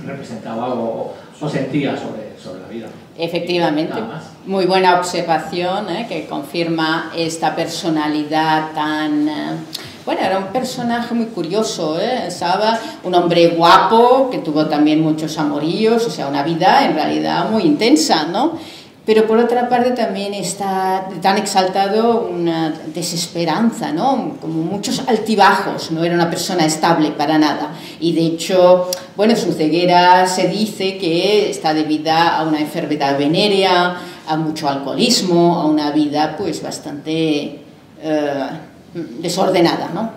representaba o sentía sobre la vida. Efectivamente, muy buena observación, que confirma esta personalidad tan... bueno, era un personaje muy curioso, Saba, un hombre guapo que tuvo también muchos amoríos, o sea, una vida en realidad muy intensa, ¿no? pero por otra parte también está tan exaltado una desesperanza, ¿no? Como muchos altibajos, no era una persona estable para nada. Y de hecho, bueno, su ceguera se dice que está debida a una enfermedad venérea, a mucho alcoholismo, a una vida pues bastante desordenada, ¿no?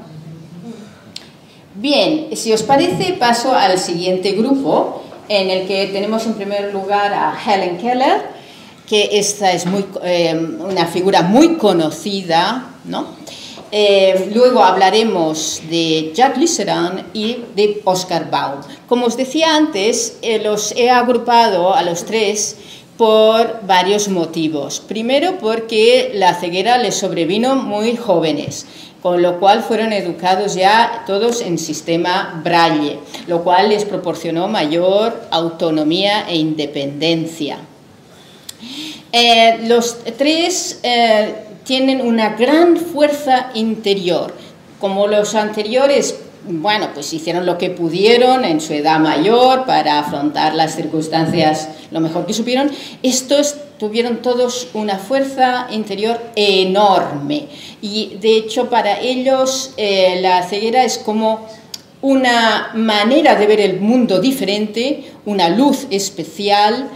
Bien, si os parece, paso al siguiente grupo, en el que tenemos en primer lugar a Helen Keller, que esta es una figura muy conocida, ¿no? Luego hablaremos de Jacques Lisserand y de Oscar Baum. Como os decía antes, los he agrupado a los tres por varios motivos. Primero, porque la ceguera les sobrevino muy jóvenes, con lo cual fueron educados ya todos en sistema Braille, lo cual les proporcionó mayor autonomía e independencia. Los tres tienen una gran fuerza interior. Como los anteriores, bueno, pues hicieron lo que pudieron en su edad mayor para afrontar las circunstancias lo mejor que supieron, estos tuvieron todos una fuerza interior enorme. Y de hecho para ellos la ceguera es como una manera de ver el mundo diferente, una luz especial.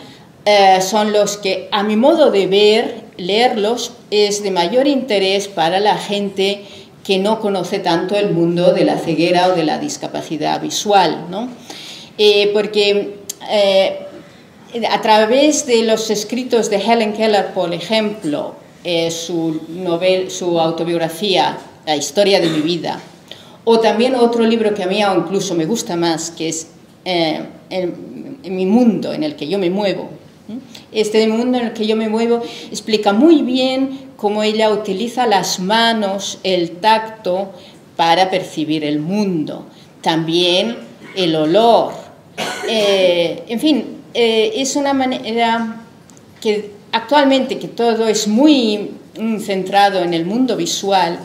Son los que, a mi modo de ver, leerlos es de mayor interés para la gente que no conoce tanto el mundo de la ceguera o de la discapacidad visual, ¿no? Porque a través de los escritos de Helen Keller, por ejemplo, su autobiografía, La historia de mi vida, o también otro libro que a mí incluso me gusta más, que es en mi mundo en el que yo me muevo. Este mundo en el que yo me muevo explica muy bien cómo ella utiliza las manos, el tacto, para percibir el mundo. También el olor. En fin, es una manera que actualmente que todo es muy centrado en el mundo visual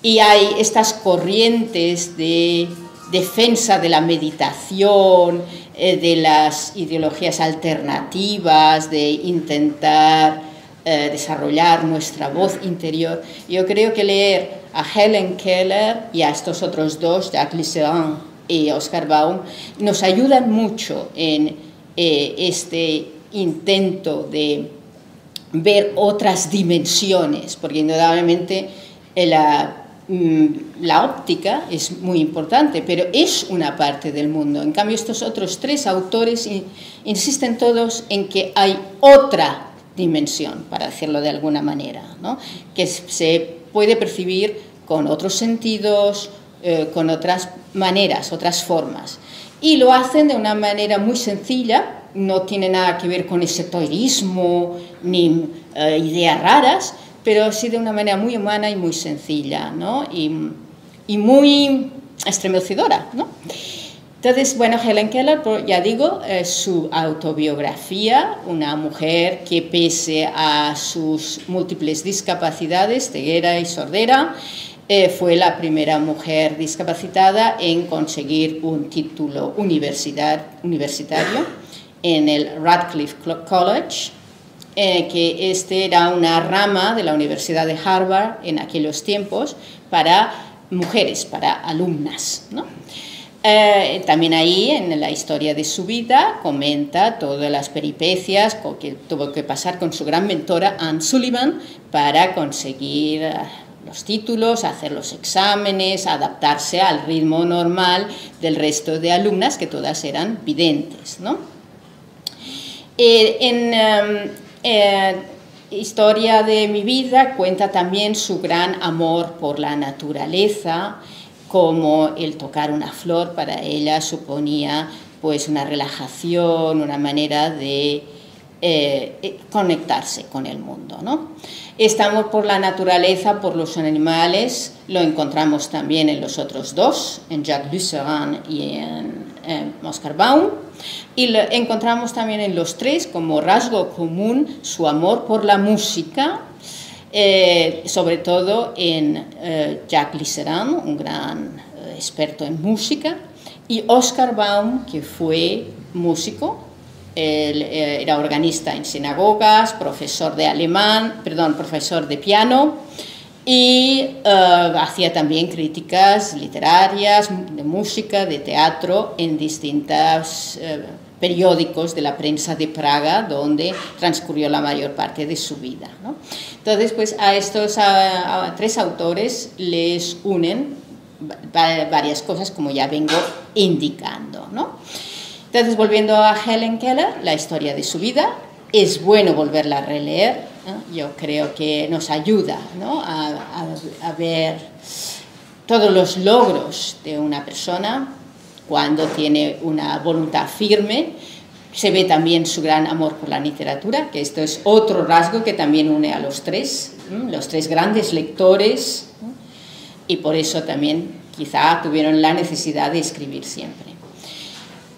y hay estas corrientes de defensa de la meditación, de las ideologías alternativas, de intentar desarrollar nuestra voz interior. Yo creo que leer a Helen Keller y a estos otros dos, Jacques Lisserand y Oscar Baum, nos ayudan mucho en este intento de ver otras dimensiones, porque indudablemente la óptica es muy importante, pero es una parte del mundo. En cambio, estos otros tres autores insisten todos en que hay otra dimensión, para decirlo de alguna manera, ¿no? Que se puede percibir con otros sentidos, con otras maneras, otras formas. Y lo hacen de una manera muy sencilla, no tiene nada que ver con esoterismo ni ideas raras, pero sí de una manera muy humana y muy sencilla, ¿no? Y muy estremecedora, ¿no? Entonces, bueno, Helen Keller, ya digo, su autobiografía, una mujer que pese a sus múltiples discapacidades, ceguera y sordera, fue la primera mujer discapacitada en conseguir un título universitario en el Radcliffe College, que este era una rama de la Universidad de Harvard en aquellos tiempos para mujeres, para alumnas, ¿no? También ahí, en la historia de su vida, comenta todas las peripecias que tuvo que pasar con su gran mentora, Anne Sullivan, para conseguir los títulos, hacer los exámenes, adaptarse al ritmo normal del resto de alumnas, que todas eran videntes, ¿no? Historia de mi vida cuenta también su gran amor por la naturaleza, como el tocar una flor para ella suponía pues una relajación, una manera de conectarse con el mundo, ¿no? Este amor por la naturaleza, por los animales, lo encontramos también en los otros dos, en Jacques Lisserand y en Oscar Baum, y lo encontramos también en los tres como rasgo común su amor por la música, sobre todo en Jacques Lisserand, un gran experto en música, y Oscar Baum, que fue músico, era organista en sinagogas, profesor de profesor de piano, y hacía también críticas literarias, de música, de teatro en distintos periódicos de la prensa de Praga, donde transcurrió la mayor parte de su vida, ¿no? Entonces, pues a estos tres autores les unen varias cosas, como ya vengo indicando, ¿no? Entonces, volviendo a Helen Keller, la historia de su vida, es bueno volverla a releer, ¿no? Yo creo que nos ayuda, ¿no?, a ver todos los logros de una persona cuando tiene una voluntad firme. Se ve también su gran amor por la literatura, que esto es otro rasgo que también une a los tres grandes lectores, ¿no?, y por eso también quizá tuvieron la necesidad de escribir siempre.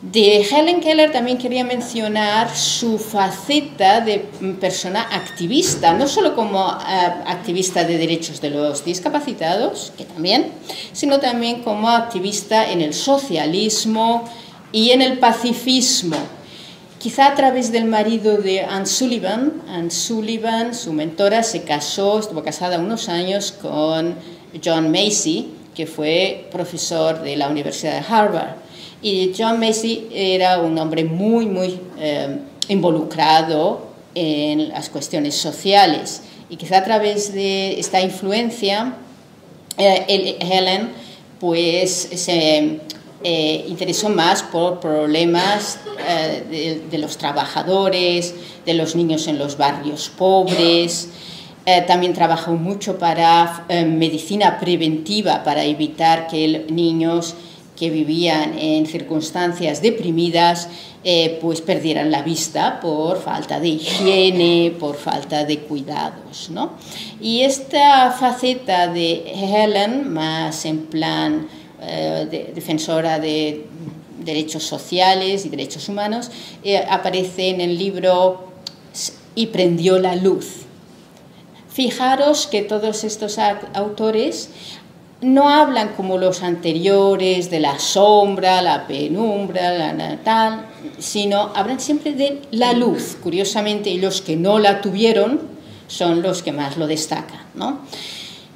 De Helen Keller también quería mencionar su faceta de persona activista, no solo como activista de derechos de los discapacitados, que también, sino también como activista en el socialismo y en el pacifismo. Quizá a través del marido de Anne Sullivan. Anne Sullivan, su mentora, estuvo casada unos años con John Macy, que fue profesor de la Universidad de Harvard. Y John Macy era un hombre muy involucrado en las cuestiones sociales. Y quizá a través de esta influencia, Helen pues se interesó más por problemas de los trabajadores, de los niños en los barrios pobres. También trabajó mucho para medicina preventiva, para evitar que niños que vivían en circunstancias deprimidas pues perdieran la vista por falta de higiene, por falta de cuidados, ¿no? Y esta faceta de Helen, más en plan defensora de derechos sociales y derechos humanos, aparece en el libro Y prendió la luz. Fijaros que todos estos autores no hablan como los anteriores de la sombra, la penumbra, tal, sino hablan siempre de la luz. Curiosamente, y los que no la tuvieron son los que más lo destacan, ¿no?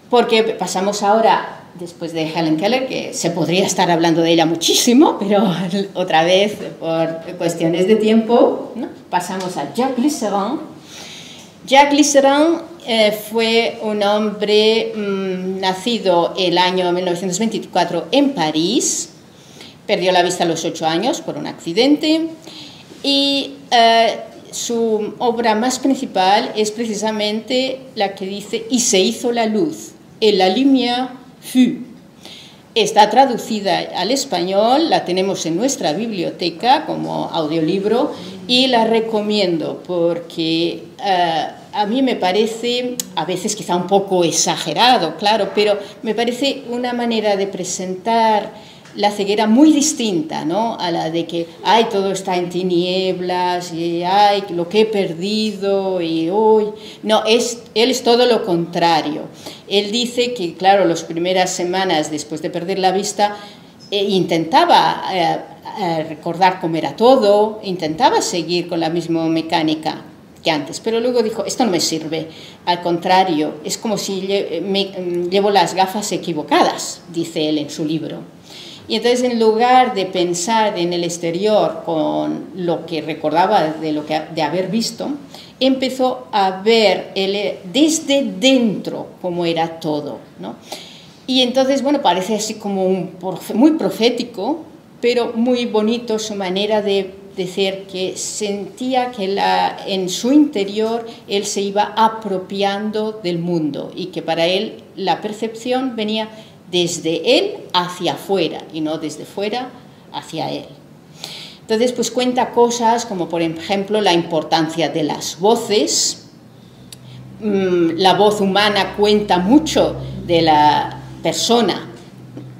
Porque pasamos ahora, después de Helen Keller, que se podría estar hablando de ella muchísimo, pero otra vez, por cuestiones de tiempo, ¿no?, pasamos a Jacques Lisserand. Jacques Lisserand fue un hombre nacido el año 1924 en París, perdió la vista a los 8 años por un accidente, y su obra más principal es precisamente la que dice Y se hizo la luz, et la lumière fut. Está traducida al español, la tenemos en nuestra biblioteca como audiolibro y la recomiendo porque a mí me parece, a veces quizá un poco exagerado, claro, pero me parece una manera de presentar la ceguera muy distinta, ¿no?, a la de que, ay, todo está en tinieblas, y ay, lo que he perdido, y hoy... No, él es todo lo contrario. Él dice que, claro, las primeras semanas después de perder la vista, intentaba recordar cómo era todo, intentaba seguir con la misma mecánica que antes, pero luego dijo, esto no me sirve, al contrario, es como si llevo las gafas equivocadas, dice él en su libro. Y entonces, en lugar de pensar en el exterior con lo que recordaba de haber visto, empezó a ver desde dentro cómo era todo, ¿no? Y entonces, bueno, parece así como muy profético, pero muy bonito su manera de decir que sentía que en su interior él se iba apropiando del mundo y que para él la percepción venía desde él hacia afuera y no desde fuera hacia él. Entonces, pues cuenta cosas como, por ejemplo, la importancia de las voces. La voz humana cuenta mucho de la persona.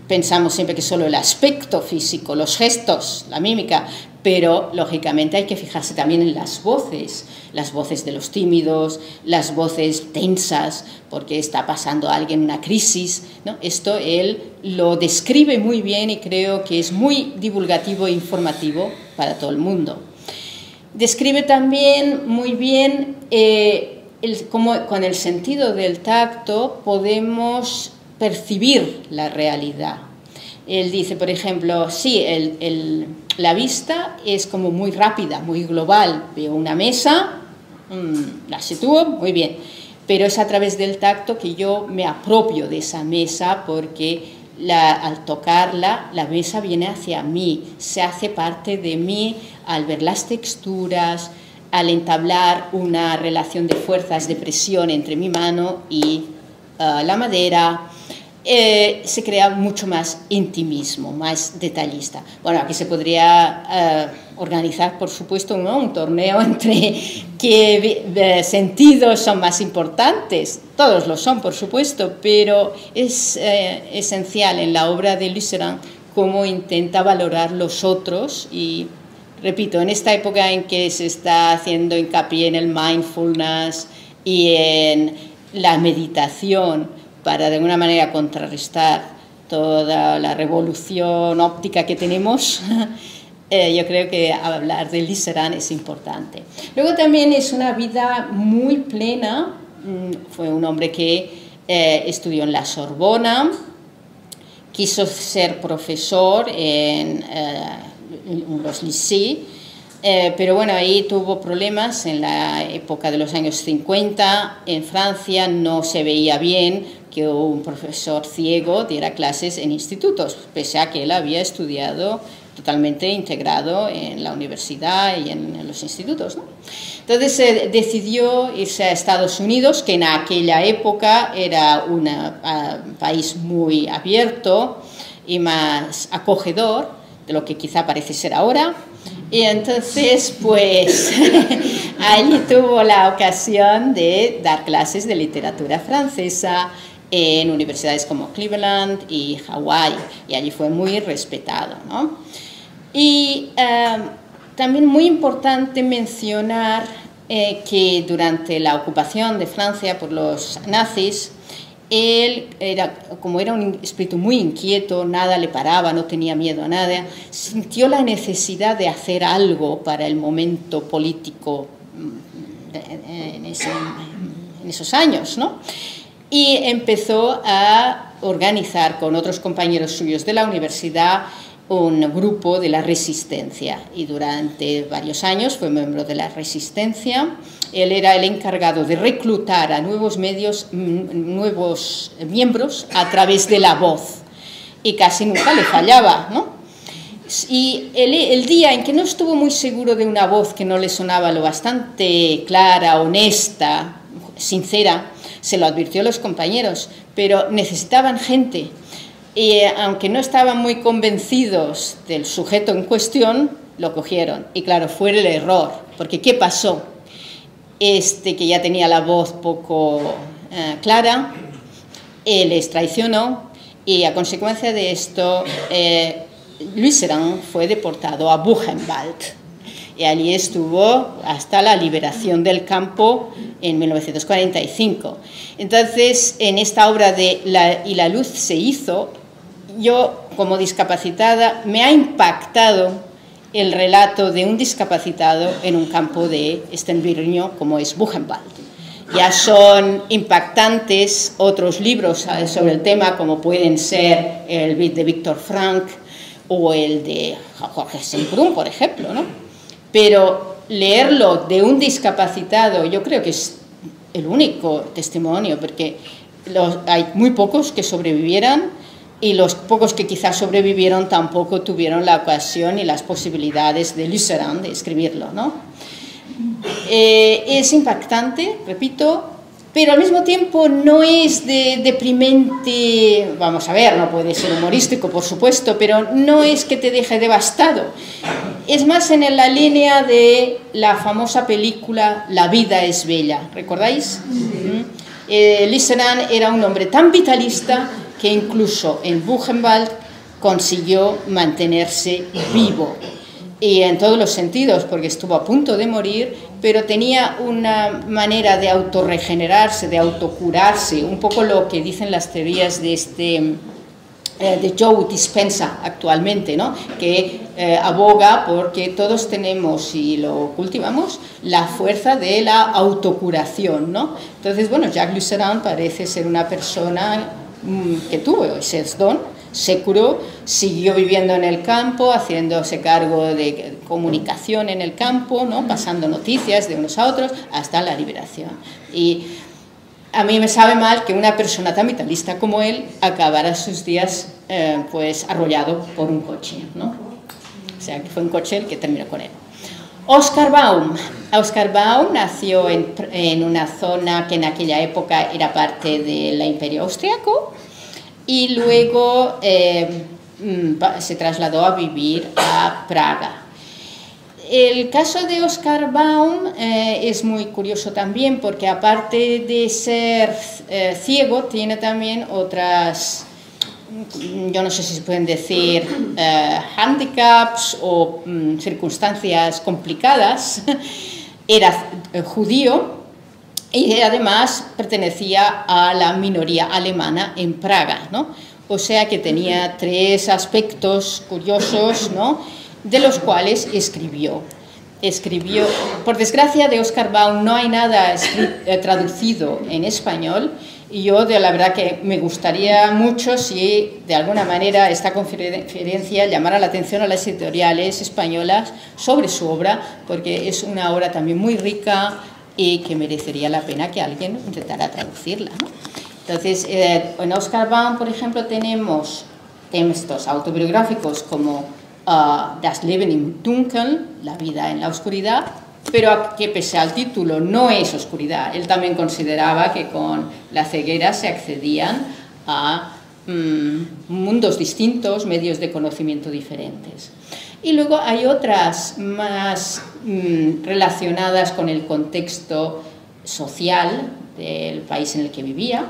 Pensamos siempre que solo el aspecto físico, los gestos, la mímica, pero lógicamente hay que fijarse también en las voces de los tímidos, las voces tensas, porque está pasando alguien una crisis, ¿no? Esto él lo describe muy bien y creo que es muy divulgativo e informativo para todo el mundo. Describe también muy bien cómo con el sentido del tacto podemos percibir la realidad. Él dice, por ejemplo, sí, la vista es como muy rápida, muy global. Veo una mesa, la sitúo, muy bien, pero es a través del tacto que yo me apropio de esa mesa, porque al tocarla, la mesa viene hacia mí, se hace parte de mí al ver las texturas, al entablar una relación de fuerzas, de presión entre mi mano y la madera. Se crea mucho más intimismo, más detallista. Bueno, aquí se podría organizar, por supuesto, ¿no?, un torneo entre qué sentidos son más importantes. Todos lo son, por supuesto, pero es esencial en la obra de Lucéran cómo intenta valorar los otros. Y, repito, en esta época en que se está haciendo hincapié en el mindfulness y en la meditación, para de alguna manera contrarrestar toda la revolución óptica que tenemos, yo creo que hablar de Lucéran es importante. Luego también es una vida muy plena. Fue un hombre que estudió en la Sorbona, quiso ser profesor en los lycées, pero bueno, ahí tuvo problemas en la época de los años 50. En Francia no se veía bien que un profesor ciego diera clases en institutos, pese a que él había estudiado totalmente integrado en la universidad y en los institutos, ¿no? Entonces decidió irse a Estados Unidos, que en aquella época era un país muy abierto y más acogedor de lo que quizá parece ser ahora. Y entonces, pues, allí tuvo la ocasión de dar clases de literatura francesa en universidades como Cleveland y Hawái, y allí fue muy respetado, ¿no? Y también muy importante mencionar que durante la ocupación de Francia por los nazis, él, como era un espíritu muy inquieto, nada le paraba, no tenía miedo a nada, sintió la necesidad de hacer algo para el momento político en esos años, ¿no? Y empezó a organizar con otros compañeros suyos de la universidad un grupo de la Resistencia, y durante varios años fue miembro de la Resistencia. Él era el encargado de reclutar a nuevos miembros a través de la voz, y casi nunca le fallaba, ¿no? Y el día en que no estuvo muy seguro de una voz que no le sonaba lo bastante clara, honesta, sincera, se lo advirtió a los compañeros, pero necesitaban gente. Y aunque no estaban muy convencidos del sujeto en cuestión, lo cogieron. Y claro, fue el error, porque ¿qué pasó? Que ya tenía la voz poco clara, les traicionó, y a consecuencia de esto, Lucéran fue deportado a Buchenwald. Y allí estuvo hasta la liberación del campo en 1945. Entonces, en esta obra de Y la luz se hizo, yo, como discapacitada, me ha impactado el relato de un discapacitado en un campo de exterminio como es Buchenwald. Ya son impactantes otros libros sobre el tema, como pueden ser el de Víctor Frank o el de Jorge Semprún, por ejemplo, ¿no? Pero leerlo de un discapacitado, yo creo que es el único testimonio, porque hay muy pocos que sobrevivieran, y los pocos que quizás sobrevivieron tampoco tuvieron la ocasión y las posibilidades de Lucéran de escribirlo, ¿no? Es impactante, repito, pero al mismo tiempo no es deprimente. Vamos a ver, no puede ser humorístico, por supuesto, pero no es que te deje devastado. Es más en la línea de la famosa película La vida es bella, ¿recordáis? Lucéran era un hombre tan vitalista que incluso en Buchenwald consiguió mantenerse vivo, y en todos los sentidos, porque estuvo a punto de morir, pero tenía una manera de autorregenerarse, de autocurarse, un poco lo que dicen las teorías de Joe Dispenza actualmente, ¿no? Que aboga porque todos tenemos, si lo cultivamos, la fuerza de la autocuración, ¿no? Entonces, bueno, Jacques Lucéran parece ser una persona que tuvo ese don, se curó, siguió viviendo en el campo, haciéndose cargo de comunicación en el campo, ¿no? Pasando noticias de unos a otros hasta la liberación. Y a mí me sabe mal que una persona tan vitalista como él acabara sus días pues arrollado por un coche, ¿no? O sea, que fue un coche el que terminó con él. Oscar Baum. Oscar Baum nació en una zona que en aquella época era parte del Imperio Austriaco y luego se trasladó a vivir a Praga. El caso de Oscar Baum es muy curioso también porque aparte de ser ciego tiene también otras, yo no sé si se pueden decir handicaps o circunstancias complicadas. Era judío y además pertenecía a la minoría alemana en Praga, ¿no? O sea que tenía tres aspectos curiosos, ¿no? De los cuales escribió. Por desgracia de Oscar Baum no hay nada traducido en español y yo de la verdad que me gustaría mucho si de alguna manera esta conferencia llamara la atención a las editoriales españolas sobre su obra, porque es una obra también muy rica y que merecería la pena que alguien intentara traducirla, ¿no? Entonces, en Oscar Baum, por ejemplo, tenemos textos autobiográficos como Das Leben im Dunkeln, la vida en la oscuridad, pero que pese al título no es oscuridad. Él también consideraba que con la ceguera se accedían a mundos distintos, medios de conocimiento diferentes. Y luego hay otras más relacionadas con el contexto social del país en el que vivía.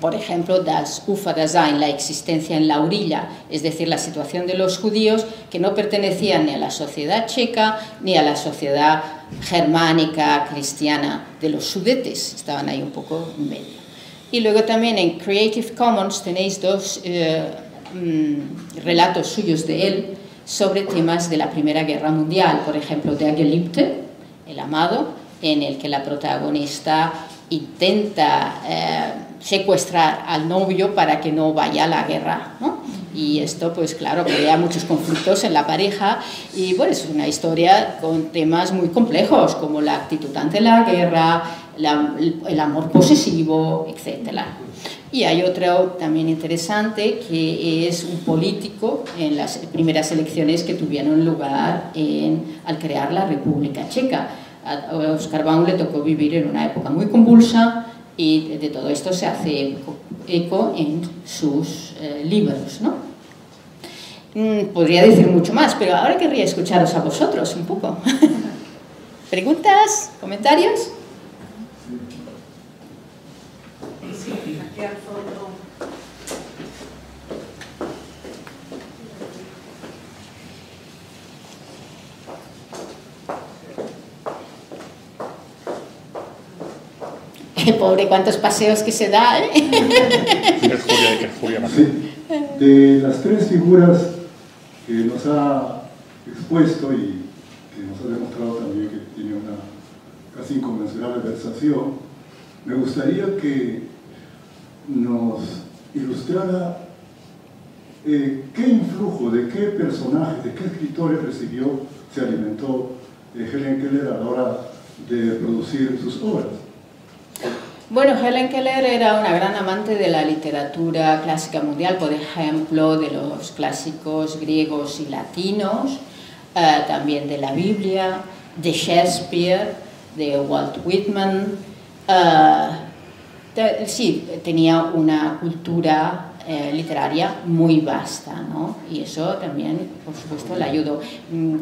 Por ejemplo, das Uferdasein, la existencia en la orilla, es decir, la situación de los judíos que no pertenecían ni a la sociedad checa ni a la sociedad germánica, cristiana de los Sudetes, estaban ahí un poco en medio. Y luego también en Creative Commons tenéis dos relatos suyos de él sobre temas de la Primera Guerra Mundial, por ejemplo, Der Geliebte, el amado, en el que la protagonista intenta secuestrar al novio para que no vaya a la guerra, ¿no? Y esto, pues claro, crea muchos conflictos en la pareja y bueno, es una historia con temas muy complejos como la actitud ante la guerra, el amor posesivo, etc. Y hay otro también interesante que es un político en las primeras elecciones que tuvieron lugar al crear la República Checa. A Oscar Baum le tocó vivir en una época muy convulsa y de todo esto se hace eco en sus libros, ¿no? Podría decir mucho más, pero ahora querría escucharos a vosotros un poco. ¿Preguntas? ¿Comentarios? Sí, aquí al fondo. Pobre, cuántos paseos que se da, ¿eh? Sí. De las tres figuras que nos ha expuesto y que nos ha demostrado también que tiene una casi inconmensurable versación, me gustaría que nos ilustrara qué influjo, de qué personajes, de qué escritores recibió, se alimentó Helen Keller a la hora de producir sus obras. Bueno, Helen Keller era una gran amante de la literatura clásica mundial, por ejemplo, de los clásicos griegos y latinos, también de la Biblia, de Shakespeare, de Walt Whitman. Sí, tenía una cultura literaria muy vasta, ¿no? Y eso también, por supuesto, le ayudó.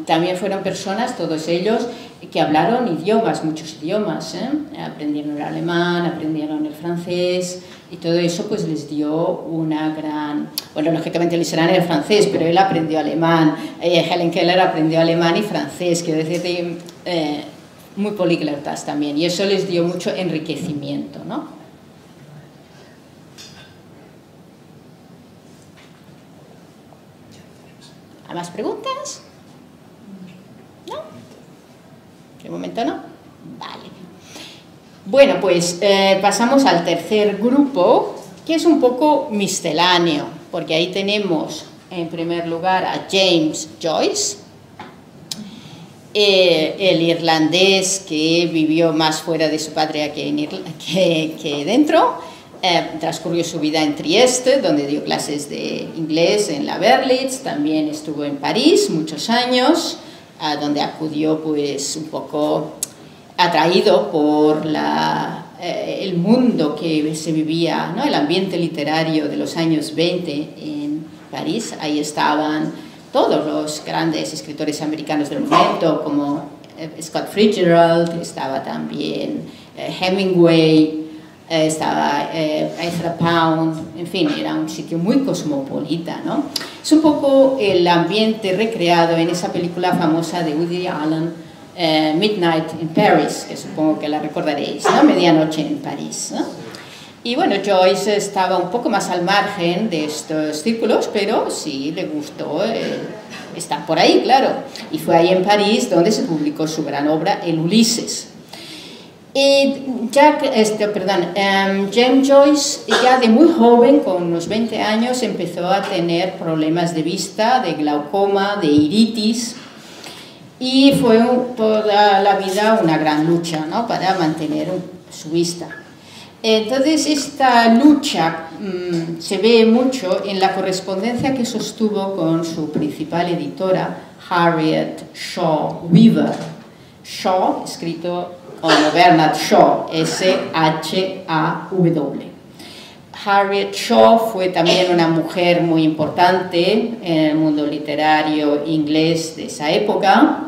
También fueron personas, todos ellos, que hablaron idiomas, muchos idiomas, ¿eh? Aprendieron el alemán, aprendieron el francés, y todo eso pues les dio una gran... Bueno, lógicamente Lucéran era francés, pero él aprendió alemán, Helen Keller aprendió alemán y francés, quiero decir, muy políglotas también, y eso les dio mucho enriquecimiento, ¿no? ¿Hay más preguntas? ¿No? De momento no. Vale. Bueno, pues pasamos al tercer grupo, que es un poco misceláneo, porque ahí tenemos en primer lugar a James Joyce, el irlandés que vivió más fuera de su patria que dentro. Transcurrió su vida en Trieste, donde dio clases de inglés en la Berlitz. También estuvo en París muchos años, donde acudió pues un poco atraído por el mundo que se vivía, ¿no? El ambiente literario de los años 20 en París. Ahí estaban todos los grandes escritores americanos del momento, como Scott Fitzgerald, estaba también Hemingway, estaba Ezra Pound, en fin, era un sitio muy cosmopolita, ¿no? Es un poco el ambiente recreado en esa película famosa de Woody Allen, Midnight in Paris, que supongo que la recordaréis, ¿no? Medianoche en París, ¿no? Y bueno, Joyce estaba un poco más al margen de estos círculos, pero sí le gustó estar por ahí, claro. Y fue ahí en París donde se publicó su gran obra, El Ulises. James Joyce, ya de muy joven, con unos 20 años, empezó a tener problemas de vista, de glaucoma, de iritis, y fue toda la vida una gran lucha, ¿no? Para mantener su vista. Entonces esta lucha se ve mucho en la correspondencia que sostuvo con su principal editora, Harriet Shaw Weaver. Shaw, escrito como Bernard Shaw, S-H-A-W. Harriet Shaw fue también una mujer muy importante en el mundo literario inglés de esa época.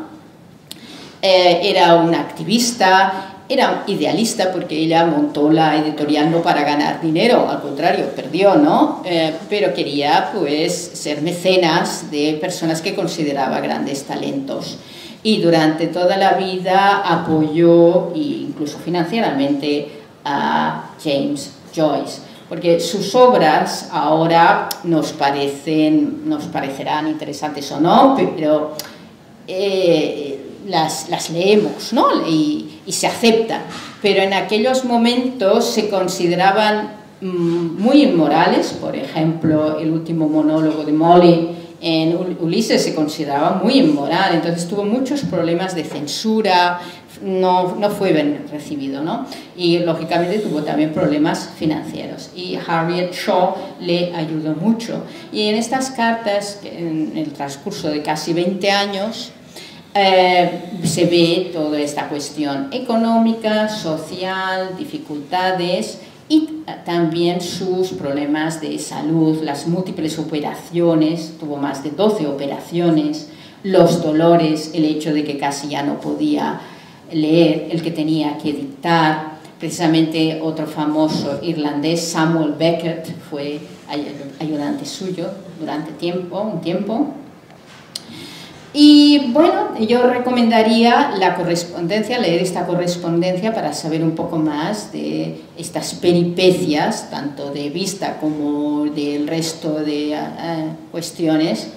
Era una activista, era idealista, porque ella montó la editorial no para ganar dinero, al contrario, perdió, ¿no? Pero quería pues ser mecenas de personas que consideraba grandes talentos. Y durante toda la vida apoyó, incluso financieramente, a James Joyce, porque sus obras ahora nos parecerán interesantes o no, pero las leemos, ¿no? y se aceptan, pero en aquellos momentos se consideraban muy inmorales. Por ejemplo, el último monólogo de Molly en Ulises se consideraba muy inmoral, entonces tuvo muchos problemas de censura, no fue bien recibido, ¿no? Y lógicamente tuvo también problemas financieros, y Harriet Shaw le ayudó mucho. Y en estas cartas, en el transcurso de casi 20 años, se ve toda esta cuestión económica, social, dificultades, y también sus problemas de salud, las múltiples operaciones, tuvo más de 12 operaciones, los dolores, el hecho de que casi ya no podía leer, el que tenía que dictar. Precisamente otro famoso irlandés, Samuel Beckett, fue ayudante suyo durante un tiempo. Y bueno, yo recomendaría la correspondencia, leer esta correspondencia para saber un poco más de estas peripecias, tanto de vista como del resto de cuestiones.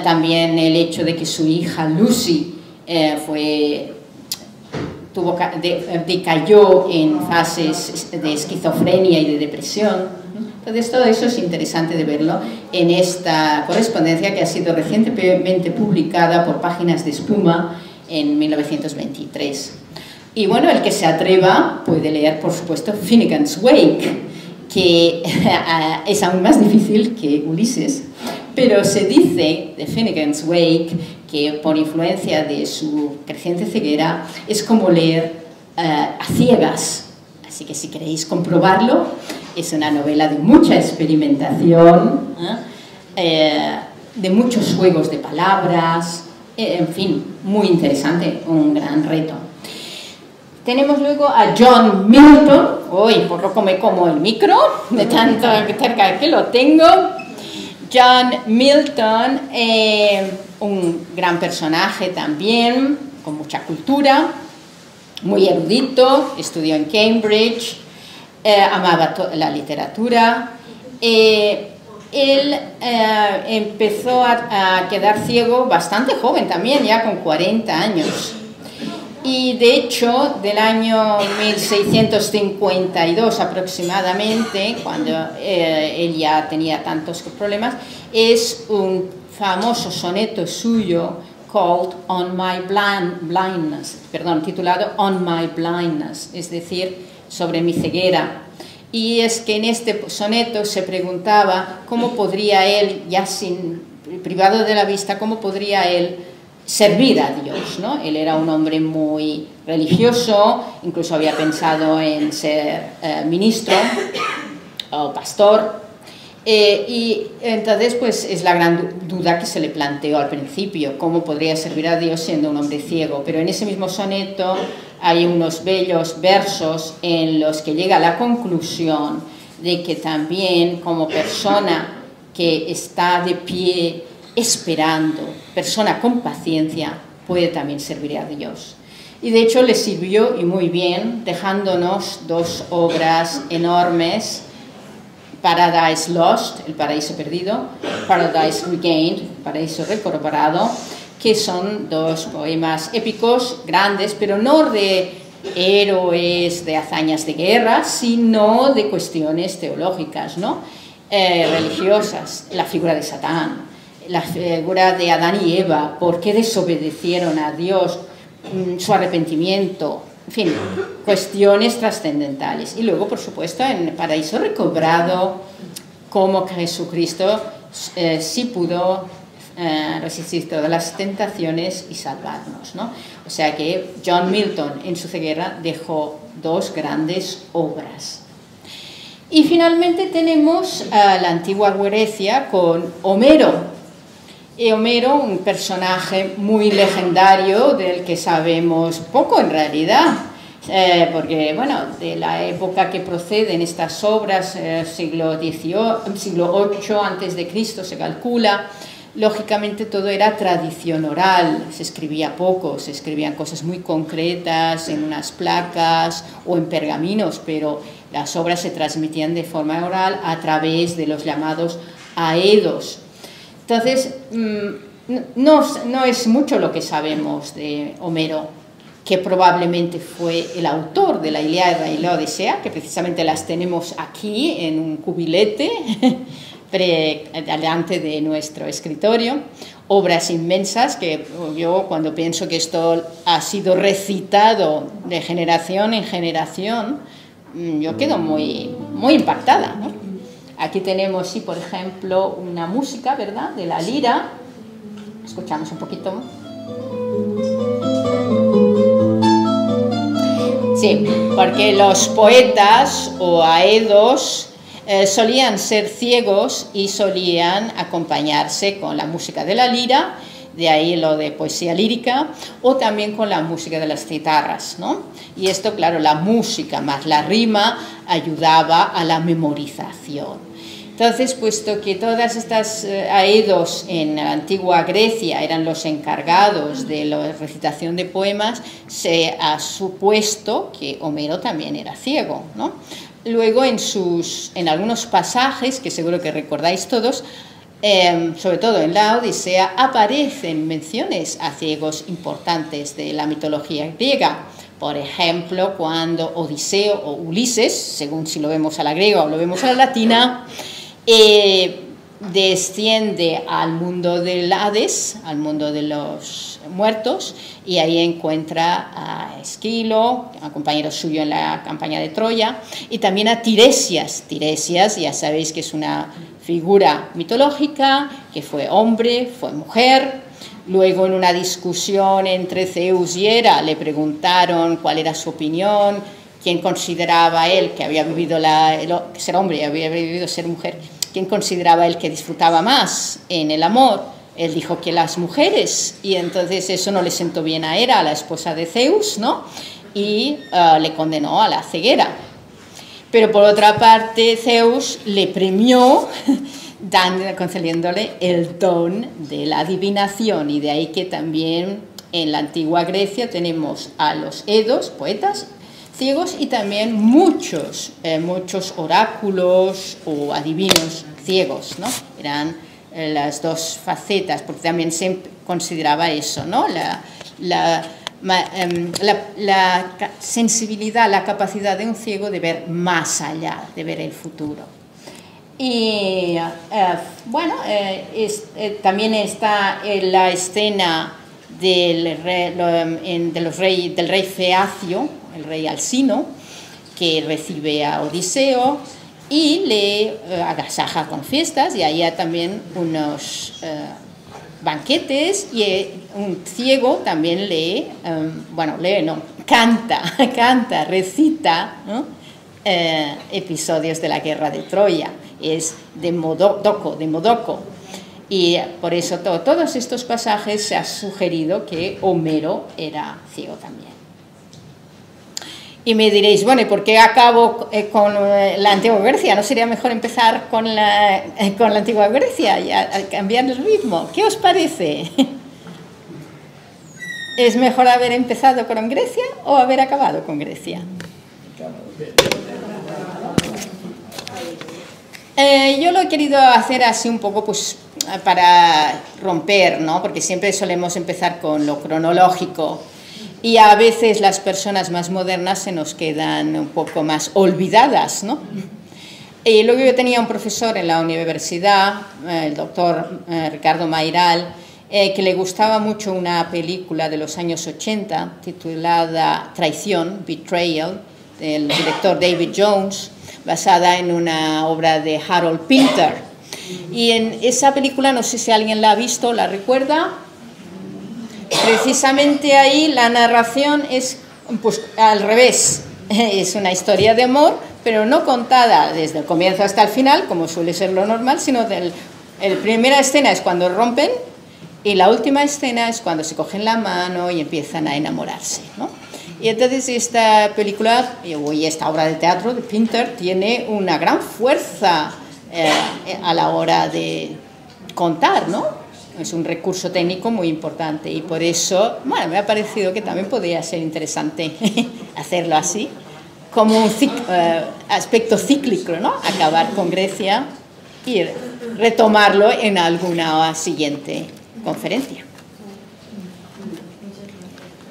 También el hecho de que su hija Lucy decayó en fases de esquizofrenia y de depresión. Entonces todo eso es interesante de verlo en esta correspondencia, que ha sido recientemente publicada por Páginas de Espuma en 1923. Y bueno, el que se atreva puede leer, por supuesto, Finnegan's Wake, que es aún más difícil que Ulises, pero se dice de Finnegan's Wake que por influencia de su creciente ceguera es como leer a ciegas. Así que si queréis comprobarlo, es una novela de mucha experimentación, de muchos juegos de palabras, en fin, muy interesante, un gran reto. Tenemos luego a John Milton. Uy, por lo que me como el micro, de tanto cerca que lo tengo. John Milton, un gran personaje también, con mucha cultura, muy erudito, estudió en Cambridge, amaba la literatura, él empezó a quedar ciego bastante joven también, ya con 40 años. Y de hecho, del año 1652 aproximadamente, cuando él ya tenía tantos problemas, es un famoso soneto suyo titulado On My Blindness, es decir, sobre mi ceguera. Y es que en este soneto se preguntaba cómo podría él, ya privado de la vista, cómo podría él servir a Dios, ¿no? Él era un hombre muy religioso, incluso había pensado en ser ministro o pastor, y entonces pues es la gran duda que se le planteó al principio, cómo podría servir a Dios siendo un hombre ciego. Pero en ese mismo soneto hay unos bellos versos en los que llega a la conclusión de que también como persona que está de pie esperando, persona con paciencia, puede también servir a Dios. Y de hecho le sirvió y muy bien, dejándonos dos obras enormes: Paradise Lost, el paraíso perdido, Paradise Regained, el paraíso recuperado, que son dos poemas épicos, grandes, pero no de héroes, de hazañas de guerra, sino de cuestiones teológicas, ¿no? Religiosas, la figura de Satán, la figura de Adán y Eva, por qué desobedecieron a Dios, su arrepentimiento, en fin, cuestiones trascendentales. Y luego, por supuesto, en el paraíso recobrado, cómo Jesucristo sí pudo resistir todas las tentaciones y salvarnos, ¿no? O sea que John Milton en su ceguera dejó dos grandes obras. Y finalmente tenemos a la antigua Grecia con Homero. Y Homero, un personaje muy legendario del que sabemos poco en realidad, porque bueno, de la época que proceden estas obras, siglo VIII antes de Cristo se calcula. Lógicamente todo era tradición oral, se escribía poco, se escribían cosas muy concretas en unas placas o en pergaminos, pero las obras se transmitían de forma oral a través de los llamados aedos. Entonces, no es mucho lo que sabemos de Homero, que probablemente fue el autor de la Ilíada y la Odisea, que precisamente las tenemos aquí en un cubilete delante de nuestro escritorio, obras inmensas que yo cuando pienso que esto ha sido recitado de generación en generación, yo quedo muy impactada, ¿no? Aquí tenemos, sí, por ejemplo, una música, ¿verdad?, de la lira. Escuchamos un poquito. Sí, porque los poetas o aedos solían ser ciegos y solían acompañarse con la música de la lira, de ahí lo de poesía lírica, o también con la música de las citarras, ¿no? Y esto, claro, la música más la rima ayudaba a la memorización. Entonces, puesto que todas estas aedos en la antigua Grecia eran los encargados de la recitación de poemas, se ha supuesto que Homero también era ciego, ¿no? Luego, en algunos pasajes, que seguro que recordáis todos, sobre todo en la Odisea, aparecen menciones a ciegos importantes de la mitología griega. Por ejemplo, cuando Odiseo o Ulises, según si lo vemos a la griega o lo vemos a la latina, desciende al mundo del Hades, al mundo de los muertos, y ahí encuentra a Esquilo, a compañero suyo en la campaña de Troya, y también a Tiresias. Tiresias, ya sabéis que es una figura mitológica, que fue hombre, fue mujer. Luego, en una discusión entre Zeus y Hera, le preguntaron cuál era su opinión, quién consideraba él que había vivido ser hombre y había vivido ser mujer, quién consideraba él que disfrutaba más en el amor. Él dijo que las mujeres, y entonces eso no le sentó bien a Hera, a la esposa de Zeus, ¿no? Y le condenó a la ceguera. Pero por otra parte, Zeus le premió concediéndole el don de la adivinación, y de ahí que también en la antigua Grecia tenemos a los edos, poetas ciegos, y también muchos oráculos o adivinos ciegos, ¿no? Eran las dos facetas, porque también se consideraba eso, ¿no? La sensibilidad, la capacidad de un ciego de ver más allá, de ver el futuro. Y bueno, también está la escena del rey Feacio, el rey Alcino, que recibe a Odiseo y le agasaja con fiestas, y hay también unos banquetes, y un ciego también canta, recita, ¿no? Episodios de la guerra de Troya, es de Modoco, y por eso todos estos pasajes se ha sugerido que Homero era ciego también. Y me diréis, bueno, ¿y por qué acabo con la antigua Grecia? ¿No sería mejor empezar con la antigua Grecia y cambiar el ritmo? ¿Qué os parece? ¿Es mejor haber empezado con Grecia o haber acabado con Grecia? Yo lo he querido hacer así un poco pues para romper, ¿no? Porque siempre solemos empezar con lo cronológico y a veces las personas más modernas se nos quedan un poco más olvidadas, ¿no? Y luego yo tenía un profesor en la universidad, el doctor Ricardo Mayral, que le gustaba mucho una película de los años 80 titulada Traición, Betrayal, del director David Jones, basada en una obra de Harold Pinter. Y en esa película, no sé si alguien la ha visto, ¿la recuerda? Precisamente ahí la narración es pues, al revés. Es una historia de amor, pero no contada desde el comienzo hasta el final, como suele ser lo normal, sino la primera escena es cuando rompen y la última escena es cuando se cogen la mano y empiezan a enamorarse, ¿no? Y entonces esta película, y esta obra de teatro de Pinter, tiene una gran fuerza a la hora de contar, ¿no? Es un recurso técnico muy importante y por eso, bueno, me ha parecido que también podría ser interesante hacerlo así, como un aspecto cíclico, ¿no? Acabar con Grecia y retomarlo en alguna siguiente conferencia.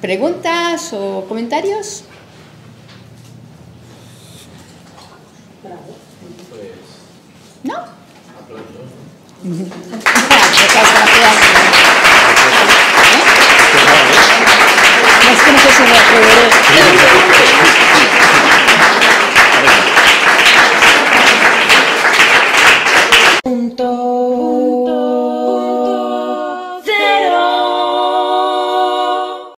¿Preguntas o comentarios? ¿No? Muchas gracias. Es que no sé si me atreveré.